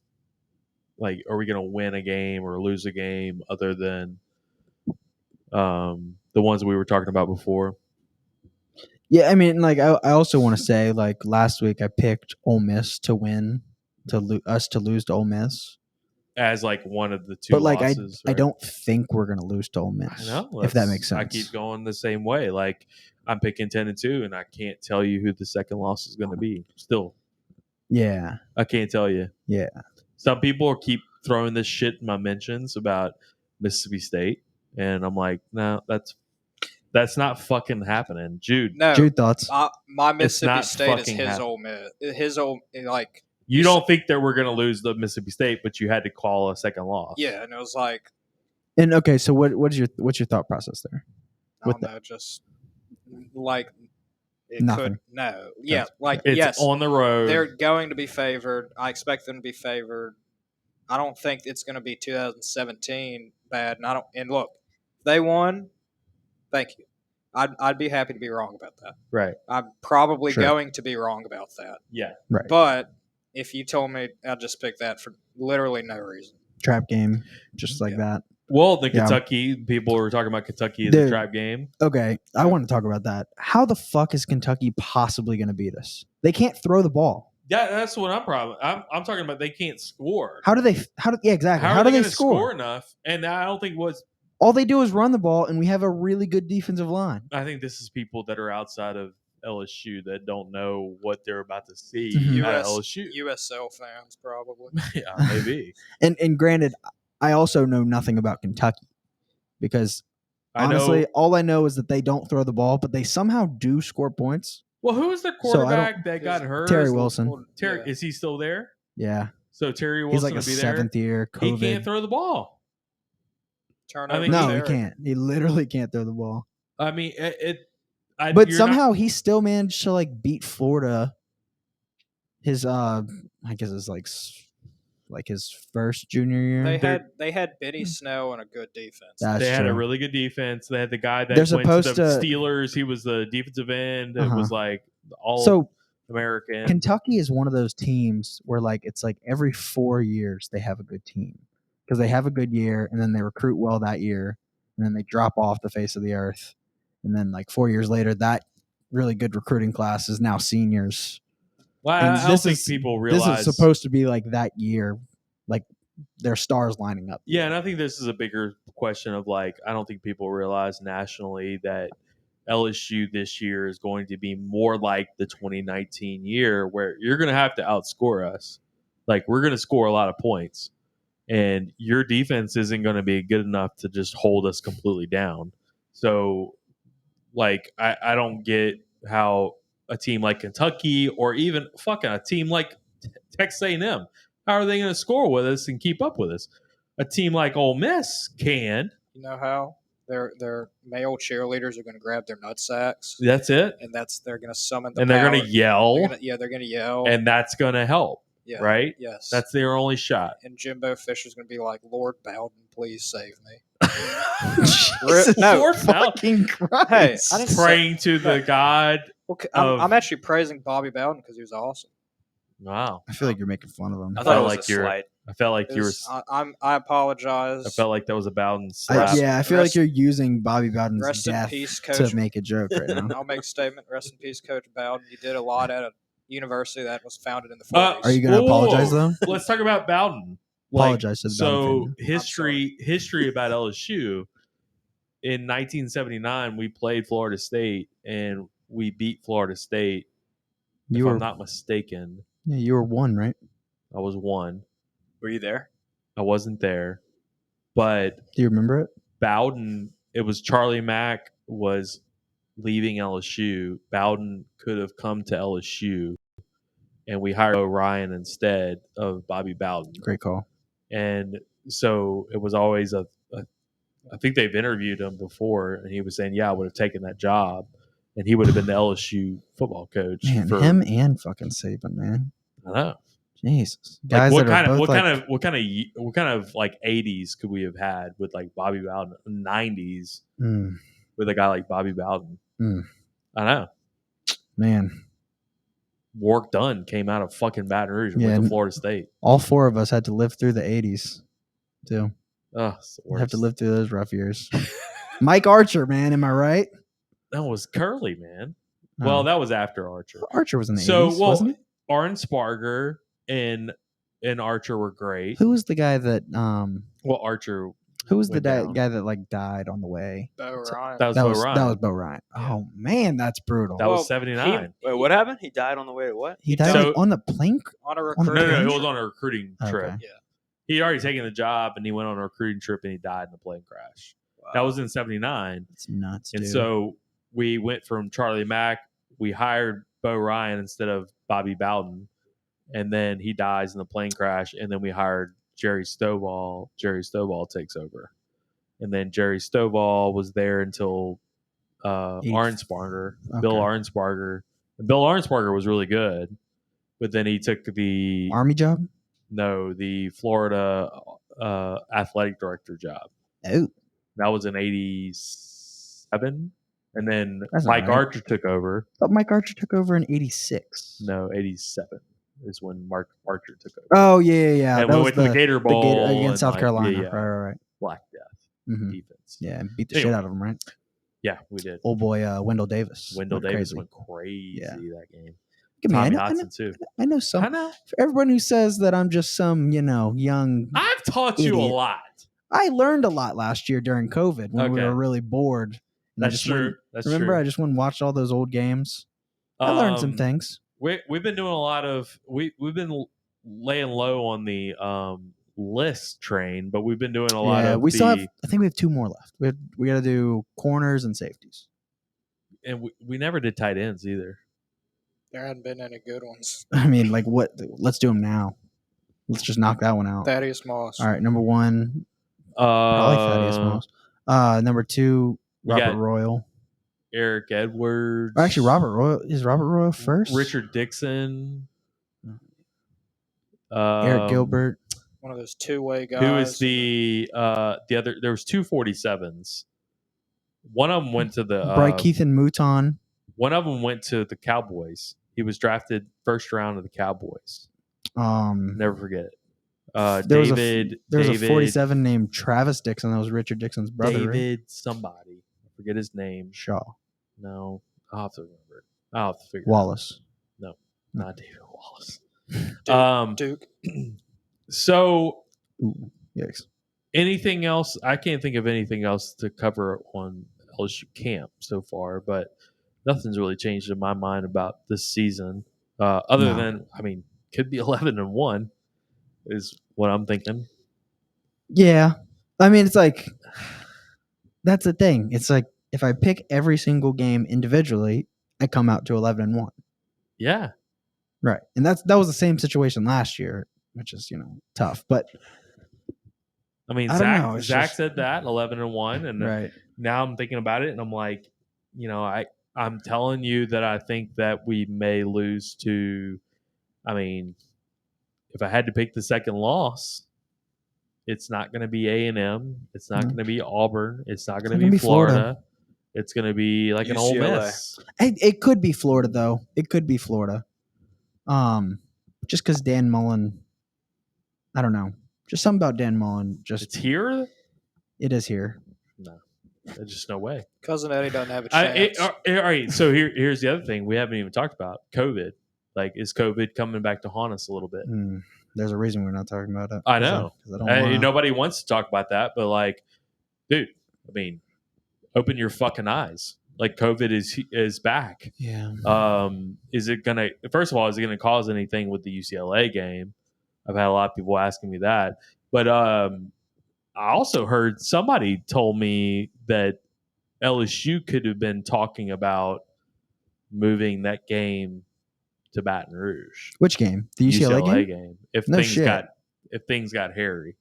like are we gonna win a game or lose a game other than the ones we were talking about before? Yeah, I mean, like I also want to say, like last week I picked Ole Miss to win, us to lose to Ole Miss as like one of the two. But like losses, I don't think we're gonna lose to Ole Miss. I know, if that makes sense. I keep going the same way. Like I'm picking 10-2, and I can't tell you who the second loss is going to be. Still, yeah, I can't tell you. Yeah, some people keep throwing this shit in my mentions about Mississippi State, and I'm like, no, that's not fucking happening, Jude. No, Jude, thoughts? My Mississippi State is his Ole Miss. His old like. You don't think that we're going to lose the Mississippi State, but you had to call a second loss. Yeah, and it was like. And okay, so what's your thought process there? I don't know, just like it nothing. Could no, yeah, like it's yes, on the road. They're going to be favored. I expect them to be favored. I don't think it's going to be 2017 bad. And look, they won. Thank you. I'd be happy to be wrong about that. Right. I'm probably Sure. going to be wrong about that. Yeah. Right. But if you told me, I'd just pick that for literally no reason. Trap game, just like that. Well, the Yeah. Kentucky people were talking about Kentucky as a Dude. trap game. Okay, I want to talk about that. How the fuck is Kentucky possibly going to beat us? They can't throw the ball. Yeah, that's what I'm talking about. They can't score. How do they? Yeah, exactly. How are do they they gonna score? enough? And I don't think what's. All they do is run the ball, and we have a really good defensive line. I think this is people that are outside of LSU that don't know what they're about to see Mhm. at LSU. USL fans probably. Yeah, maybe. And granted, I also know nothing about Kentucky because I honestly, know. all I know is that they don't throw the ball, but they somehow do score points. Well, who was the So I don't- quarterback that got hurt? Terry Wilson. Well, Terry, yeah. is he still there? Yeah, So Terry Wilson he's like a will be seventh year. there. COVID. He can't throw the ball. Turnover. I mean, No, Terry. he can't. He literally can't throw the ball. I mean, But you're somehow he still managed to like beat Florida. His I guess it's like his first junior year. They had Benny Snow and a good defense. That's they had a true. really good defense. They had the guy that They're went to supposed the to- Steelers. He was the defensive end. It was like all So American. Kentucky is one of those teams where like it's like every 4 years they have a good team because they have a good year and then they recruit well that year and then they drop off the face of the earth and then like 4 years later that really good recruiting class is now seniors. Well, And I don't think people realize this is supposed to be like that year, like their stars lining up. Yeah, and I think this is a bigger question of like I don't think people realize nationally that LSU this year is going to be more like the 2019 year where you're going to have to outscore us. Like we're going to score a lot of points and your defense isn't going to be good enough to just hold us completely down. So like I don't get how a team like Kentucky or even fucking a team like Texas A&M, how are they going to score with us and keep up with us? A team like Ole Miss can. You know how their male cheerleaders are going to grab their nut sacks, That's it. and they're going to summon the And they're going power. to yell. They're going to yell, And that's going to help, yeah, right? Yes, That's their only shot. and Jimbo Fisher's going to be like, Lord Bowden, please save me. Jesus No, fucking Christ. Hey, I didn't Praying to the God. Okay, of- I'm actually praising Bobby Bowden because he was awesome. Wow. I feel like you're making fun of him. I felt thought it was like a you're- slight. I felt like you were. I apologize. I felt like that was a Bowden slap. Yeah, I feel Rest- like you're using Bobby Bowden's Rest in death peace, Coach. to make a joke right now. I'll make a statement. Rest in peace, Coach Bowden. You did a lot at a university that was founded in the 40s. Are you going to Whoa, whoa, apologize whoa. though? Let's talk about Bowden. Apologize to the Bowden So family. history about LSU. In 1979, we played Florida State and we beat Florida State. If You I'm were not mistaken, yeah, you were one, right? I was one. Were you there? I wasn't there, but Do you remember it? Bowden. It was Charlie Mack was leaving LSU. Bowden could have come to LSU, and we hired O'Ryan instead of Bobby Bowden. Great call. And so it was always I think they've interviewed him before, and he was saying, "Yeah, I would have taken that job, and he would have been the LSU football coach." Man, for him and fucking Saban, man. I know. Jesus, Like guys what that kind are of both what kind of like 80s could we have had with like Bobby Bowden? 90s with a guy like Bobby Bowden. I know. Man, Warwick Dunn came out of fucking Baton Rouge and Yeah, went to and- Florida State. all four of us had to live through the '80s too. Oh, it's the We have to worst. live through those rough years. Mike Archer, man, am I right? That was Curly, man. No. Well, that was after Archer. Archer was in the So, '80s, well, wasn't he? Arn Sparger and Archer were great. Who was the guy that Well, Archer. Who was the went down. guy that like died on the way? Bo Ryan. That was That Bo was Ryan. that was Bo Ryan. Oh man, that's brutal. That Well, was 79. Wait, what happened? He died on the way to what? he died so- like, on the plane. on a the recruiting. No, plane? he was on a recruiting trip. Okay. Yeah. He had already taken the job, and he went on a recruiting trip, and he died in a plane crash. That was in 79. It's nuts, And dude. so we went from Charlie Mack. We hired Bo Ryan instead of Bobby Bowden. And then he dies in the plane crash. And then we hired Jerry Stovall. Jerry Stovall takes over. And then Jerry Stovall was there until Arnsparger, Bill Okay. Arnsparger. And Bill Arnsparger was really good. But then he took the Army job. Florida athletic director job. Oh, That was in 87. '87, and then That's not Mike right. Archer took over. I thought Mike Archer took over in '86. No, '87 is when Mark Archer took over. Oh yeah. And That we was went to the Gator Bowl against and, South like, Carolina. yeah. Right. Black Death Mhm. defense. Yeah, beat the Anyway. shit out of him, right? Yeah, we did. Old boy Wendell Davis. Wendell Went Davis crazy. went crazy Yeah. that game. Look at me, Tommy I know, Hudson too. I know some. I know. For everyone who says that I'm just some, young. I've taught you a Idiot. lot. I learned a lot last year during COVID when we Okay. were really bored. And I That's just went- true. That's remember, true. I just went and watched all those old games. I learned some things. We've been doing a lot of we've been laying low on the list train, but we've been doing a lot of we still have. I think we have 2 more left. We got to do corners and safeties. and we never did tight ends either. There hadn't been any good ones. I mean, like what? Let's do them now. Let's just knock that one out. Thaddeus Moss. All right, number 1, probably Thaddeus Moss. Number 2, we Robert got Royal. Eric Edwards. Or actually, Robert Royal is Robert Royal first. Richard Dixon. Eric Gilbert. One of those two-way guys. Who is the other? There was 2 47s. One of them went to the Bryce Keithan Mouton. One of them went to the Cowboys. He was drafted first round of the Cowboys. Never forget it. There was David. a 47 named Travis Dixon. That was Richard Dixon's brother. right? David somebody. I forget his name. Shaw. No, I'll have to remember it. I'll have to figure Wallace. it out. No, not David Wallace. Duke. So Ooh, yikes. anything else? I can't think of anything else to cover on LSU camp so far, but nothing's really changed in my mind about this season. Other No. than, could be 11-1 is what I'm thinking. Yeah. I mean, it's like, that's the thing. It's like, if I pick every single game individually, I come out to 11-1. Yeah. Right. And that was the same situation last year, which is, tough. But I mean, I don't know, Zach it's just- said that 11-1, and right. now I'm thinking about it, and I'm like, I'm telling you that I think that we may lose to. If I had to pick the second loss, it's not going to be A&M. It's not going to be Auburn. It's not going to be Florida. It's going to be like an Ole UCLA. Miss. It could be Florida, though. It could be Florida. Just because Dan Mullen, I don't know. Just something about Dan Mullen. It's here? It is here. No, there's just no way. Cousin Eddie doesn't have a chance. All right, so here's the other thing we haven't even talked about: COVID. Like, is COVID coming back to haunt us a little bit? There's a reason we're not talking about it. I know. 'Cause I don't wanna- Nobody wants to talk about that, but like, dude, open your fucking eyes. Like, COVID is back. Yeah. Is it gonna? First of all, is it gonna cause anything with the UCLA game? I've had a lot of people asking me that, but I also heard somebody told me that LSU could have been talking about moving that game to Baton Rouge. Which game? The UCLA, game? game. If No things shit. got hairy,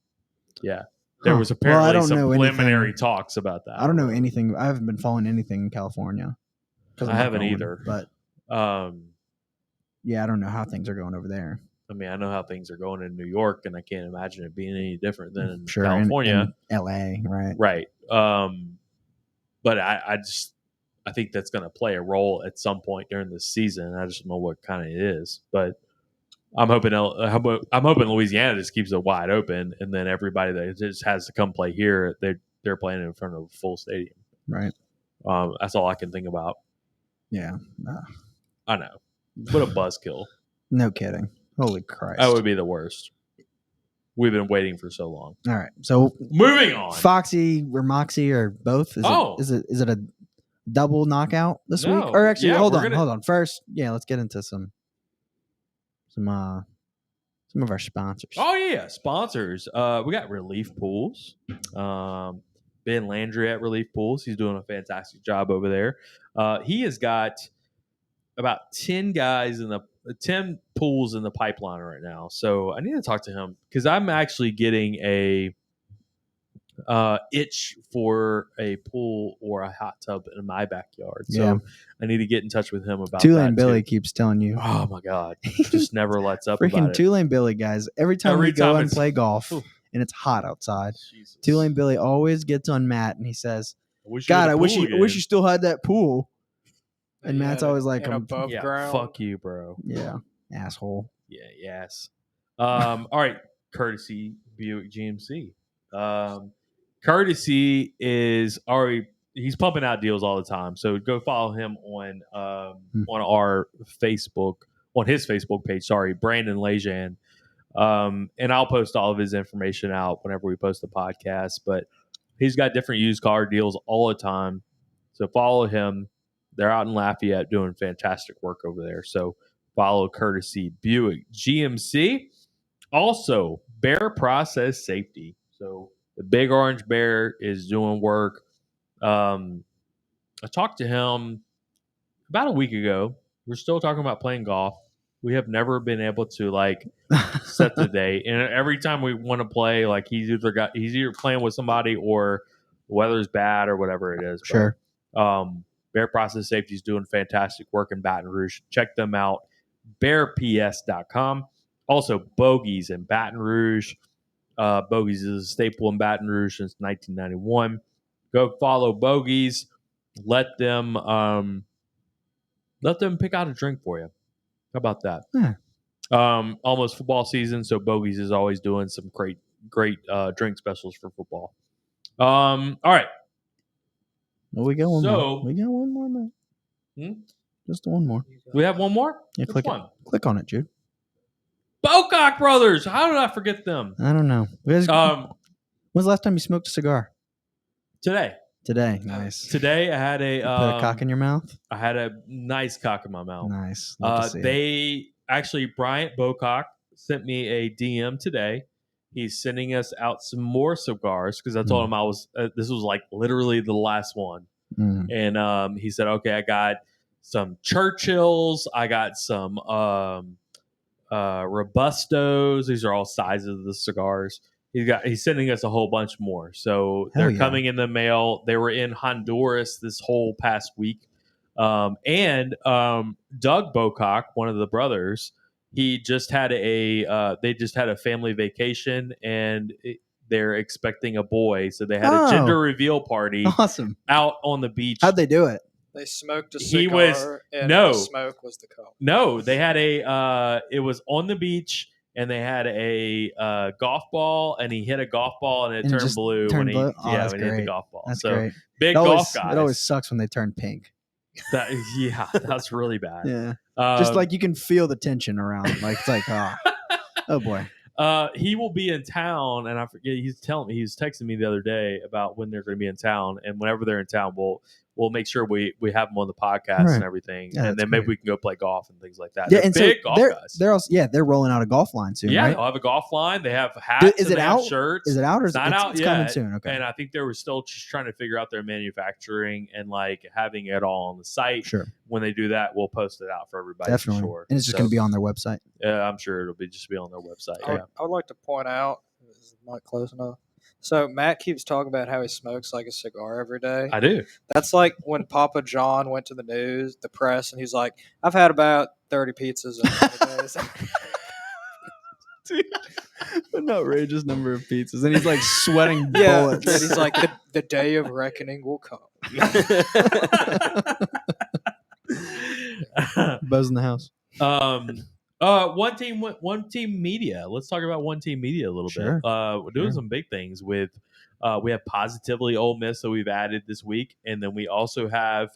yeah. There was Well, apparently I don't some know preliminary anything. talks about that. I don't know anything. I haven't been following anything in California. 'Cause I I'm not haven't going, either. But yeah, I don't know how things are going over there. I know how things are going in New York, and I can't imagine it being any different than in Sure, California. in LA, right? Right. But I think that's going to play a role at some point during this season. I just don't know what kind it is, but I'm hoping Louisiana just keeps it wide open, and then everybody that just has to come play here, they're playing in front of a full stadium. Right. That's all I can think about. Yeah. I know. What a buzzkill. No kidding. Holy Christ. That would be the worst. We've been waiting for so long. All right. So Moving on. Foxy or Moxie or both? Is it a double knockout this week? Or actually, hold on. First, let's get into some of our sponsors. Oh yeah, sponsors. We got Relief Pools. Ben Landry at Relief Pools. He's doing a fantastic job over there. He has got about 10 pools in the pipeline right now. So I need to talk to him because I'm actually getting a itch for a pool or a hot tub in my backyard. So I need to get in touch with him about Tulane that Billy too. keeps telling you. Oh my God. Just never lets up about Freaking it. Tulane Billy, guys. Every time we go and play golf Ooh. and it's hot outside, Jesus. Tulane Billy always gets on Matt and he says, God, I wish you still had that pool. And You Matt's had always it like, in above Yeah, ground. fuck you, bro. yeah, asshole. Yeah, yes. All right, Courtesy Buick GMC. Courtesy is already he's pumping out deals all the time. So go follow him on our Facebook, on his Facebook page. Sorry, Brandon Lejean. And I'll post all of his information out whenever we post the podcast. But he's got different used car deals all the time. So follow him. They're out in Lafayette doing fantastic work over there. So follow Courtesy Buick GMC. Also, Bear Process Safety. So the Big Orange Bear is doing work. I talked to him about a week ago. We're still talking about playing golf. We have never been able to set the date, and every time we want to play, like he's either playing with somebody or the weather's bad or whatever it is. Sure. But, Bear Process Safety is doing fantastic work in Baton Rouge. Check them out, bearps.com. Also, Bogies in Baton Rouge. Bogies is a staple in Baton Rouge since 1991. Go follow Bogies. Let them pick out a drink for you. How about that? Yeah. Almost football season, so Bogies is always doing some great drink specials for football. All right. Well, we got one So- more. We got one more, man. Just one more. We have one more? Yeah, Which one? Click on it, Jude. Bocock Brothers. How did I forget them? I don't know. When's the last time you smoked a cigar? Today. Nice. Today I had a You put a cock in your mouth? I had a nice cock in my mouth. Nice. Love to see it. Bryant Bocock sent me a DM today. He's sending us out some more cigars because I told him this was like literally the last one. Mm. And he said, okay, I got some Churchills. I got some Robustos. These are all sizes of the cigars. He's sending us a whole bunch more. So Hell they're yeah. coming in the mail. They were in Honduras this whole past week. And Doug Bocock, one of the brothers, he just had they just had a family vacation and they're expecting a boy. So they had a gender reveal party Awesome. out on the beach. How'd they do it? They smoked a He cigar, was- and no. the smoke was the color. No, they had it was on the beach and they had a golf ball and he hit a golf ball and it And it turned just blue turned when he blue? Oh, that's when he hit the great. golf ball. That's so great. big It always, golf guys. it always sucks when they turn pink. That's really bad. Yeah. Um, Just like you can feel the tension around. Like it's like, oh boy. he will be in town, and I forget. He's texting me the other day about when they're going to be in town, and whenever they're in town, we'll make sure we have them on the podcast Right. and everything, Yeah, and then that's maybe great. we can go play golf and things like that. Yeah, They're and big so golf guys. they're also they're rolling out a golf line soon, Yeah, right? they'll have a golf line. They have hats. Is and it they have out? shirts. Is it out or is It's not out it's yet. coming soon? Okay. And I think they were still just trying to figure out their manufacturing and like having it all on the site. Sure. When they do that, we'll post it out for everybody. Definitely. For sure. And it's just going to be on their website. Yeah, I'm sure it'll just be on their website. I Yeah. would like to point out, this is not close enough. So Matt keeps talking about how he smokes like a cigar every day. I do. That's like when Papa John went to the press, and he's like, "I've had about 30 pizzas in 20 days." An outrageous number of pizzas. And he's like sweating Yeah, bullets. and he's like, the day of reckoning will come. Buzz in the house. One team media. Let's talk about one team media a little Sure. bit. We're doing Sure. some big things with. We have Positively Ole Miss that we've added this week, and then we also have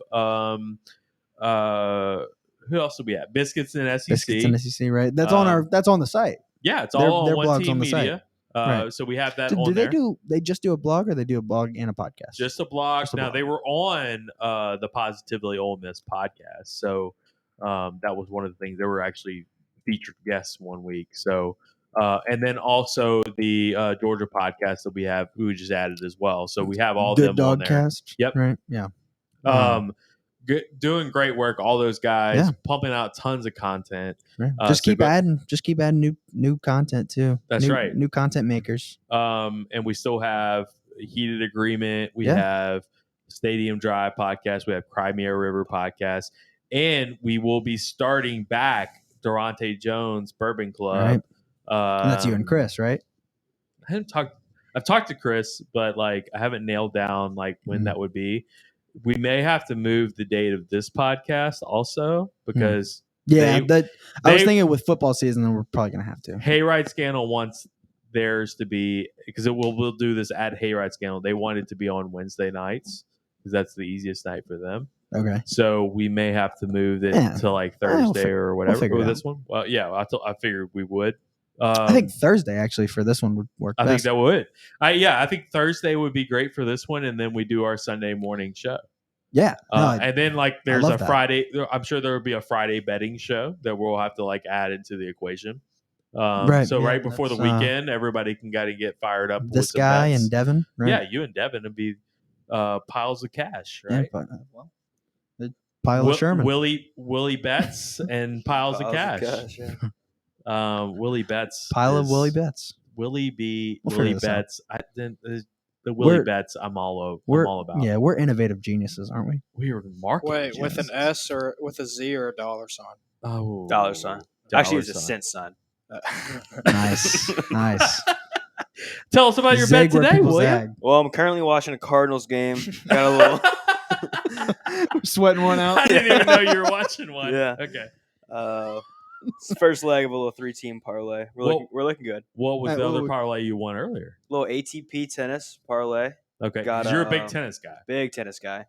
who else do we have? Biscuits and SEC. Biscuits and SEC, right? That's on the site. Yeah, it's Their- all their on one blog's team on the site. media. Right. So we have that Do on they there. they just do a blog or they do a blog and a podcast? Just a blog. Just a Now blog. they were on the Positively Ole Miss podcast, so that was one of the things. They were actually featured guests one week. So and then also the Georgia podcast that we have, we just added as well. So we have all Good them on there. Dogcast. Yep. Right. Yeah. Doing great work. All those guys Yeah. pumping out tons of content. Right. So Keep adding new content too. That's New- right. New content makers. And we still have Heated Agreement. We Yeah. have Stadium Drive podcast. We have Crimea River podcast. And we will be starting back Durante Jones Bourbon Club. Right. And that's you and Chris, right? I I've talked to Chris, but like I haven't nailed down like when that would be. We may have to move the date of this podcast also because Yeah, I was they- thinking with football season, then we're probably gonna have to. Hayride Scandal wants theirs to be because we'll do this at Hayride Scandal. They want it to be on Wednesday nights because that's the easiest night for them. Okay. So we may have to move it to like We'll Thursday or whatever. figure it Or out. this one. Well, yeah, I figured we would. I think Thursday actually for this one would work. I best. think that would. I think Thursday would be great for this one, and then we do our Sunday morning show. Yeah. And then like there's love a that. Friday. I'm sure there will be a Friday betting show that we'll have to like add into the equation. Right, So yeah, right before the that's, weekend, everybody can kind of get fired up. This with some guy bets. and Devin. Right? Yeah, you and Devin would be piles of cash, Yeah, right? but, well, the pile of Sherman. Willie bets and piles of cash. yeah. Willie Betts. Pile of Willie Betts. Willie B. We'll Willie figure this out. Betts. The Willie We're- Betts. I'm all about. Yeah, we're innovative geniuses, aren't we? We are marketing. Wait, with an geniuses. S or with a Z or a dollar sign? Oh, Dollar sign. dollar Actually, it's a sign. cent sign. Nice, nice. Tell us about your bet Zag where today, people will you? zag. Well, I'm currently watching a Cardinals game. Got a little. Sweating one out. I didn't even know you were watching one. Yeah. Okay. It's the first leg of a little 3-team parlay. Well- We're looking good. What was Hey, the what other would- parlay you won earlier? Little ATP tennis parlay. Okay, Got, 'cause you're a big tennis guy. Big tennis guy.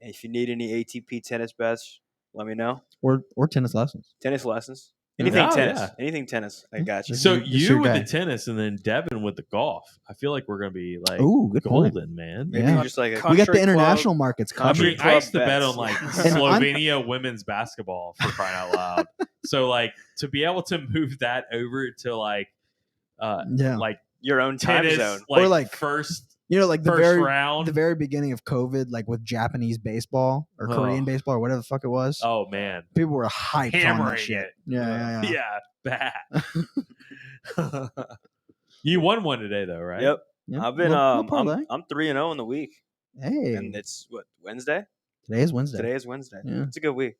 If you need any ATP tennis bets, let me know. Or tennis lessons. Tennis lessons. Anything Oh, tennis. yeah. Anything tennis. I got you. So This is you your with guy. the tennis and then Devin with the golf. I feel like we're gonna be like Ooh, good point. golden, man. Maybe yeah. just like a We got the Country international markets I Country covered. mean, I club used to bet bets. on like And Slovenia women's basketball for crying out loud. So like to be able to move that over to like Yeah. like your own time tennis, zone. like, Or, like, first You know, like the first very round. the very beginning of COVID, like with Japanese baseball or Oh. Korean baseball or whatever the fuck it was. Oh man, People were hyped on hammering that shit. it. Yeah. Yeah, bad. You won one today though, right? Yep. Yeah. I've been Little parlay. I'm 3-0 in the week. Hey, And it's what, Wednesday? today is Wednesday. Today is Wednesday. Yeah. It's a good week.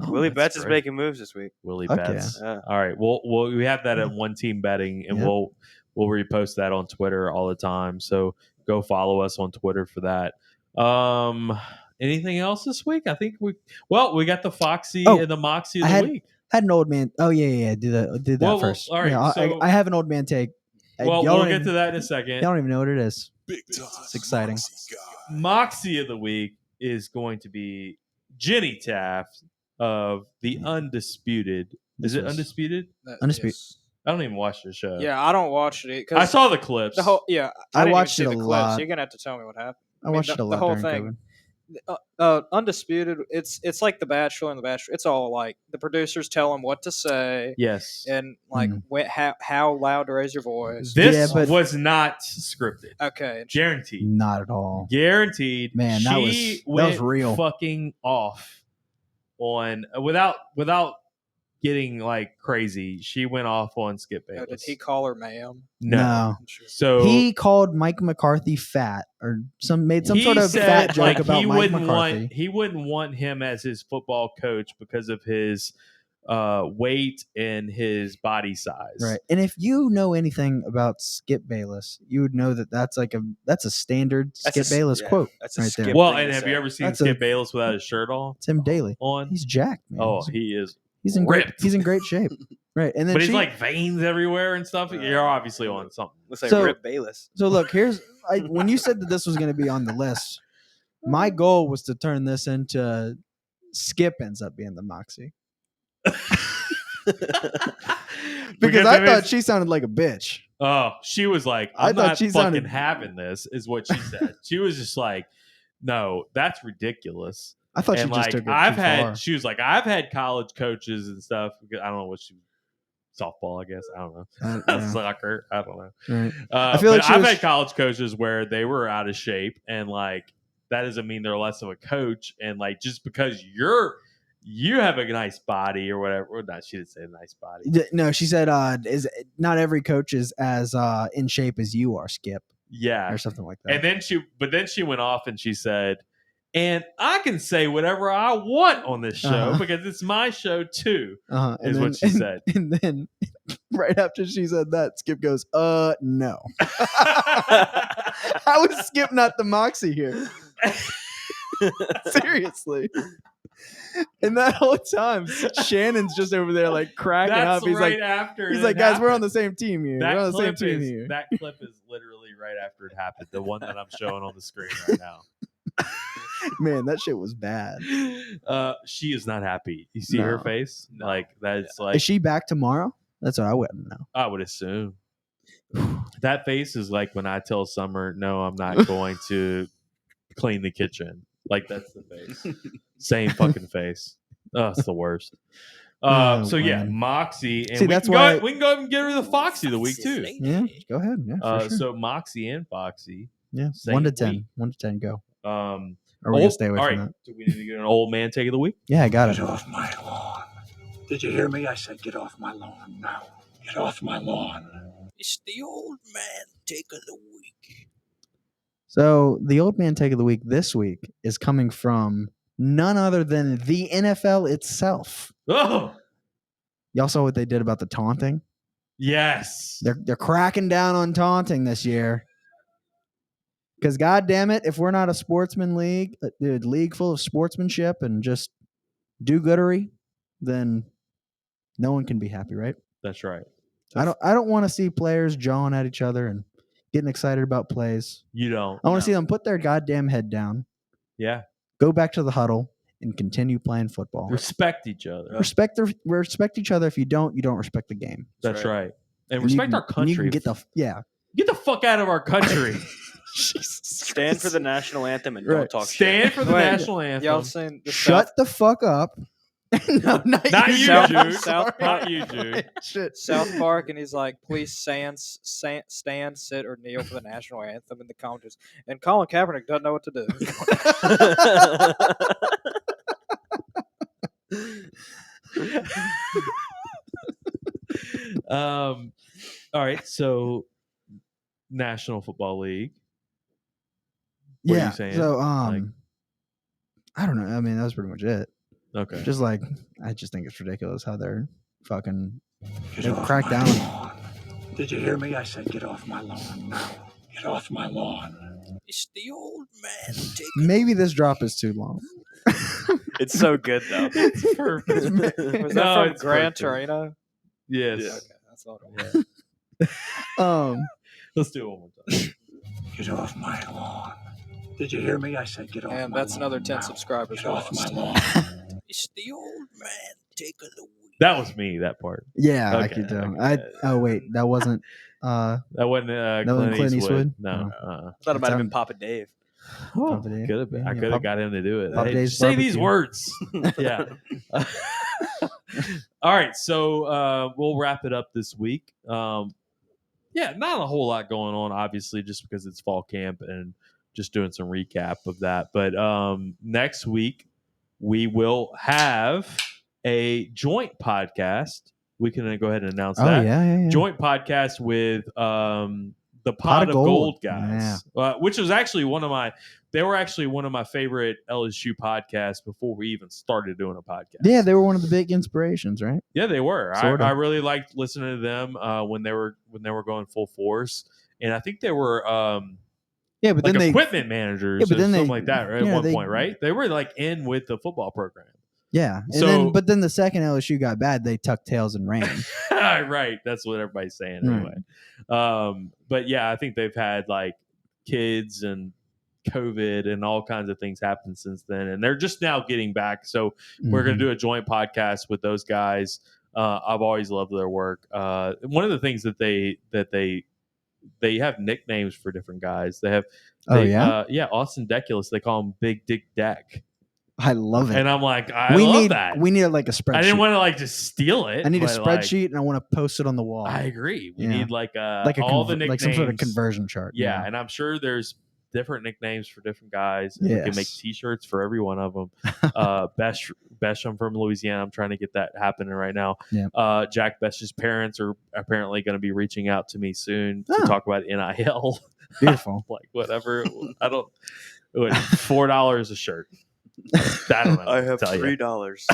Oh, Willie that's Betts is great. making moves this week. Willie Fuck Betts. Yeah. All right. Well, we have that at One Team Betting, and Yeah. we'll repost that on Twitter all the time. So go follow us on Twitter for that. Anything else this week? I think we got the Foxy Oh, and the Moxie I of the had- week. Had an old man. Oh yeah. Do that Well, first. all right, Yeah, so- I have an old man take. Well, Y'all we'll don't get even- to that in a Y'all second. don't even know what it is. It's exciting. Moxie of the week is going to be Jenny Taft of the Undisputed. Is it was- Undisputed? Undisputed. I don't even watch the show. Yeah, I don't watch it. I saw the clips. the whole. Yeah, I didn't even watched see it the a clips. lot. You're gonna have to tell me what happened. I watched it a lot the whole during thing. COVID. Undisputed. It's like The Bachelor and The Bachelor. It's all like the producers tell them what to say Yes. and like how loud to raise your voice. This Yeah, but- was not scripted. Okay, Guaranteed. Not at all. Guaranteed. Man, that was went real. Fucking off on without getting like crazy. She went off on Skip Bayless. did he call her ma'am? No. No. So He called Mike McCarthy fat or made some he sort of said, fat joke like, about he Mike wouldn't McCarthy. he wouldn't want him as his football coach because of his weight and his body size. Right. And if you know anything about Skip Bayless, you would know that that's a standard Skip Bayless quote. That's a right Skip there. Well, thing and to have say. you ever seen That's Skip Bayless without his shirt on? It's him daily. On? He's jacked, man. Oh, he is. He's in ripped. He's in great shape. Right. And then But he's she- like veins everywhere and stuff. You're obviously on something. Looks like So- Rip Bayless. So look, when you said that this was going to be on the list, my goal was to turn this into Skip ends up being the Moxie because I thought she sounded like a bitch. Oh, she was like, I I'm thought not she fucking sounded- having this, is what she said. She was just like, no, that's ridiculous. I thought And she just like, took it I've too had, far. she was like, I've had college coaches and stuff. I don't know what she, softball, I guess. I don't know. Yeah. Soccer. I don't know. Right. I feel like she I've was- had college coaches where they were out of shape, and like that doesn't mean they're less of a coach. And like just because you have a nice body or whatever, or not, she didn't say a nice body. No, she said, "Is not every coach is as in shape as you are, Skip, Yeah, or something like that." and then she went off and she said, And I can say whatever I want on this show Uh-huh. because it's my show too, And is then- what she said. And then right after she said that, Skip goes, no. How is Skip not the Moxie here? Seriously. And that whole time, Shannon's just over there like cracking That's up. He's right like, after he's it like, guys, we're on happened. the same team here. That We're on the same clip team is here. that clip is literally right after it happened. The one that I'm showing on the screen right now. Man, that shit was bad. She is not happy. You see her No. face? No. Like that's like Is she back tomorrow? That's what I wouldn't know. I would assume. That face is like when I tell Summer, no, I'm not going to clean the kitchen. Like that's the face. Same fucking face. Oh, it's the worst. Oh, So yeah, man. Moxie, and See, we that's can why- go. We can go and get her the Foxy of the week too. Yeah, go ahead. Yeah, for sure. So Moxie and Foxy. Yeah, same 1 to 10. week. 1 to 10, go. Um, Or we're gonna stay away all from right. that. Do we need to get an old man take of the week? Yeah, I got Get it. off my lawn. Did you hear me? I said get off my lawn now. Get off my lawn. It's the old man take of the week. So the old man take of the week this week is coming from none other than the NFL itself. Oh, Y'all saw what they did about the taunting? yes. They're cracking down on taunting this year. Because God damn it, if we're not a sportsman league, a league full of sportsmanship and just do-goodery, then no one can be happy, right? That's right. I don't want to see players jawing at each other and getting excited about plays. You don't. I want to see them put their goddamn head down, Yeah. go back to the huddle, and continue playing football. Respect each other. Respect each other. If you don't respect the game. That's right. And And respect you our can- and you country. can Get the fuck out of our country. Stand for the national anthem and Right. don't talk Stand shit. for the Wait, national anthem. Y'all seen the Shut the fuck up. No, Not you, South- Jude. South Not you, Jude. Shit. South Park, and he's like, please stand, sit, or kneel for the national anthem in the comments. And Colin Kaepernick doesn't know what to do. All right. So, National Football League. What are you saying? So Like- I don't know. I mean, that was pretty much it. Okay. Just like I just think it's ridiculous how they're fucking Get they off crack my down. lawn. Did you hear me? I said get off my lawn now. Get off my lawn. It's the old man take Maybe this drop is too long. It's so good though. It's perfect. Was that No, from it's Gran perfect. Torino? Yes. Yeah. Okay, that's all it was. Let's do it one more time. Get off my lawn. Did you hear me? I said get off And my lawn. that's another 10 now. subscribers Get off my lost. lawn. It's the old man take of the week. That was me, that part. Yeah, I Okay, could tell. okay. Oh wait, that wasn't. That wasn't wasn't Clint Eastwood. Eastwood? No. No. I thought it might have been Sound- Papa Dave. Oh, Papa Dave. could have been. I Yeah, could have Papa- got him to do it. Papa Hey, Dave's just say these barbecue. words. Yeah. All right. So we'll wrap it up this week. Yeah, not a whole lot going on, obviously, just because it's fall camp and just doing some recap of that. But next week, we will have a joint podcast. We can go ahead and announce Oh that. yeah. Joint podcast with the Pot Pot of of Gold. Gold guys, which was actually they were actually one of my favorite LSU podcasts before we even started doing a podcast. Yeah, they were one of the big inspirations, right? Yeah, they were. Sorta. I really liked listening to them when they were going full force, and I think they were Yeah, but like then equipment managers Yeah, but or then something they- like that, right? yeah, At one they- point, right? They were like in with the football program. yeah, and So- but then the second LSU got bad, they tucked tails and ran. Right. That's what everybody's saying Right. anyway. But yeah, I think they've had like kids and COVID and all kinds of things happen since then, and they're just now getting back. So we're going to do a joint podcast with those guys. I've always loved their work. One of the things that they have nicknames for different guys. They have, Oh, yeah? Austin Deculus. They call him Big Dick Deck, I love it. and I'm like, I love need that. we need like a spreadsheet. I didn't want to like just steal it. I need a but, like, spreadsheet and I want to post it on the wall. I agree. We Yeah. need like like all the like nicknames, some sort of conversion chart. Yeah, and I'm sure there's different nicknames for different guys, and we can make Yes. T-shirts for every one of them. Besh, I'm from Louisiana. I'm trying to get that happening right now. Yep. Jack Besh's parents are apparently going to be reaching out to me soon to Oh. talk about NIL. Beautiful. Like whatever. I don't. $4 a shirt. I don't know. I have tell you. $3.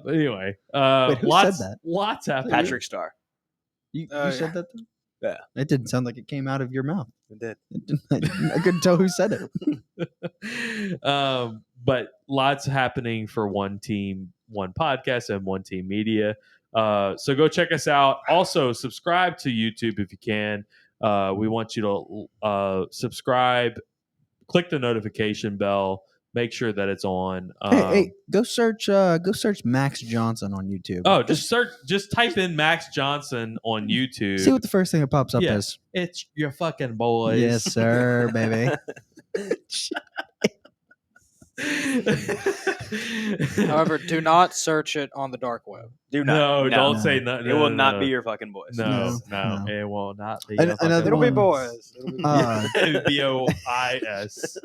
Anyway, Wait, who lots, said that? lots happening. Patrick Starr. You Oh, said that? Yeah. It didn't sound like it came out of your mouth. It did. I couldn't tell who said it. But lots happening for One Team, One Podcast, and One Team Media. So go check us out. Also, subscribe to YouTube if you can. We want you to subscribe, click the notification bell, make sure that it's on. Hey, go search Max Johnson on YouTube. Oh, just type in Max Johnson on YouTube. See what the first thing that pops up Yeah. is. It's your fucking boys. Yes, sir, baby. However, do not search it on the dark web. Do not. No, don't No. say nothing. It will not be your fucking voice. No, No. it will not be. Another It'll be one. boys. It'll be boys. BOIS.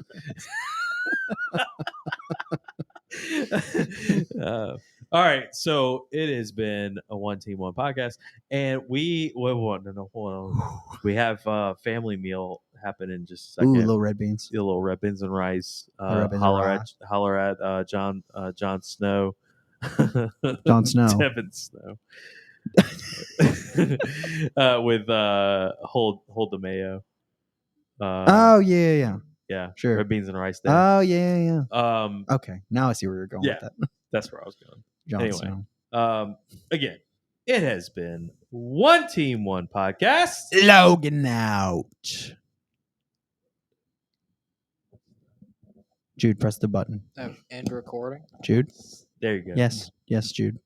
All right, so it has been a One Team One Podcast, and we hold on. We have a family meal happen in just a Ooh, second. little red beans. The little red beans and rice. Red beans and Holler rice. at John Snow. Jon Snow. Devin Snow. With hold the mayo. Oh yeah. Yeah, Sure. red beans and rice. Day. Oh yeah. Um, Okay, now I see where you're going Yeah. with that. that's where I was going. Jon Anyway. Snow. Again, it has been One Team, One Podcast. Logan out. Jude, press the button. End recording. Jude. There you go. Yes, Jude.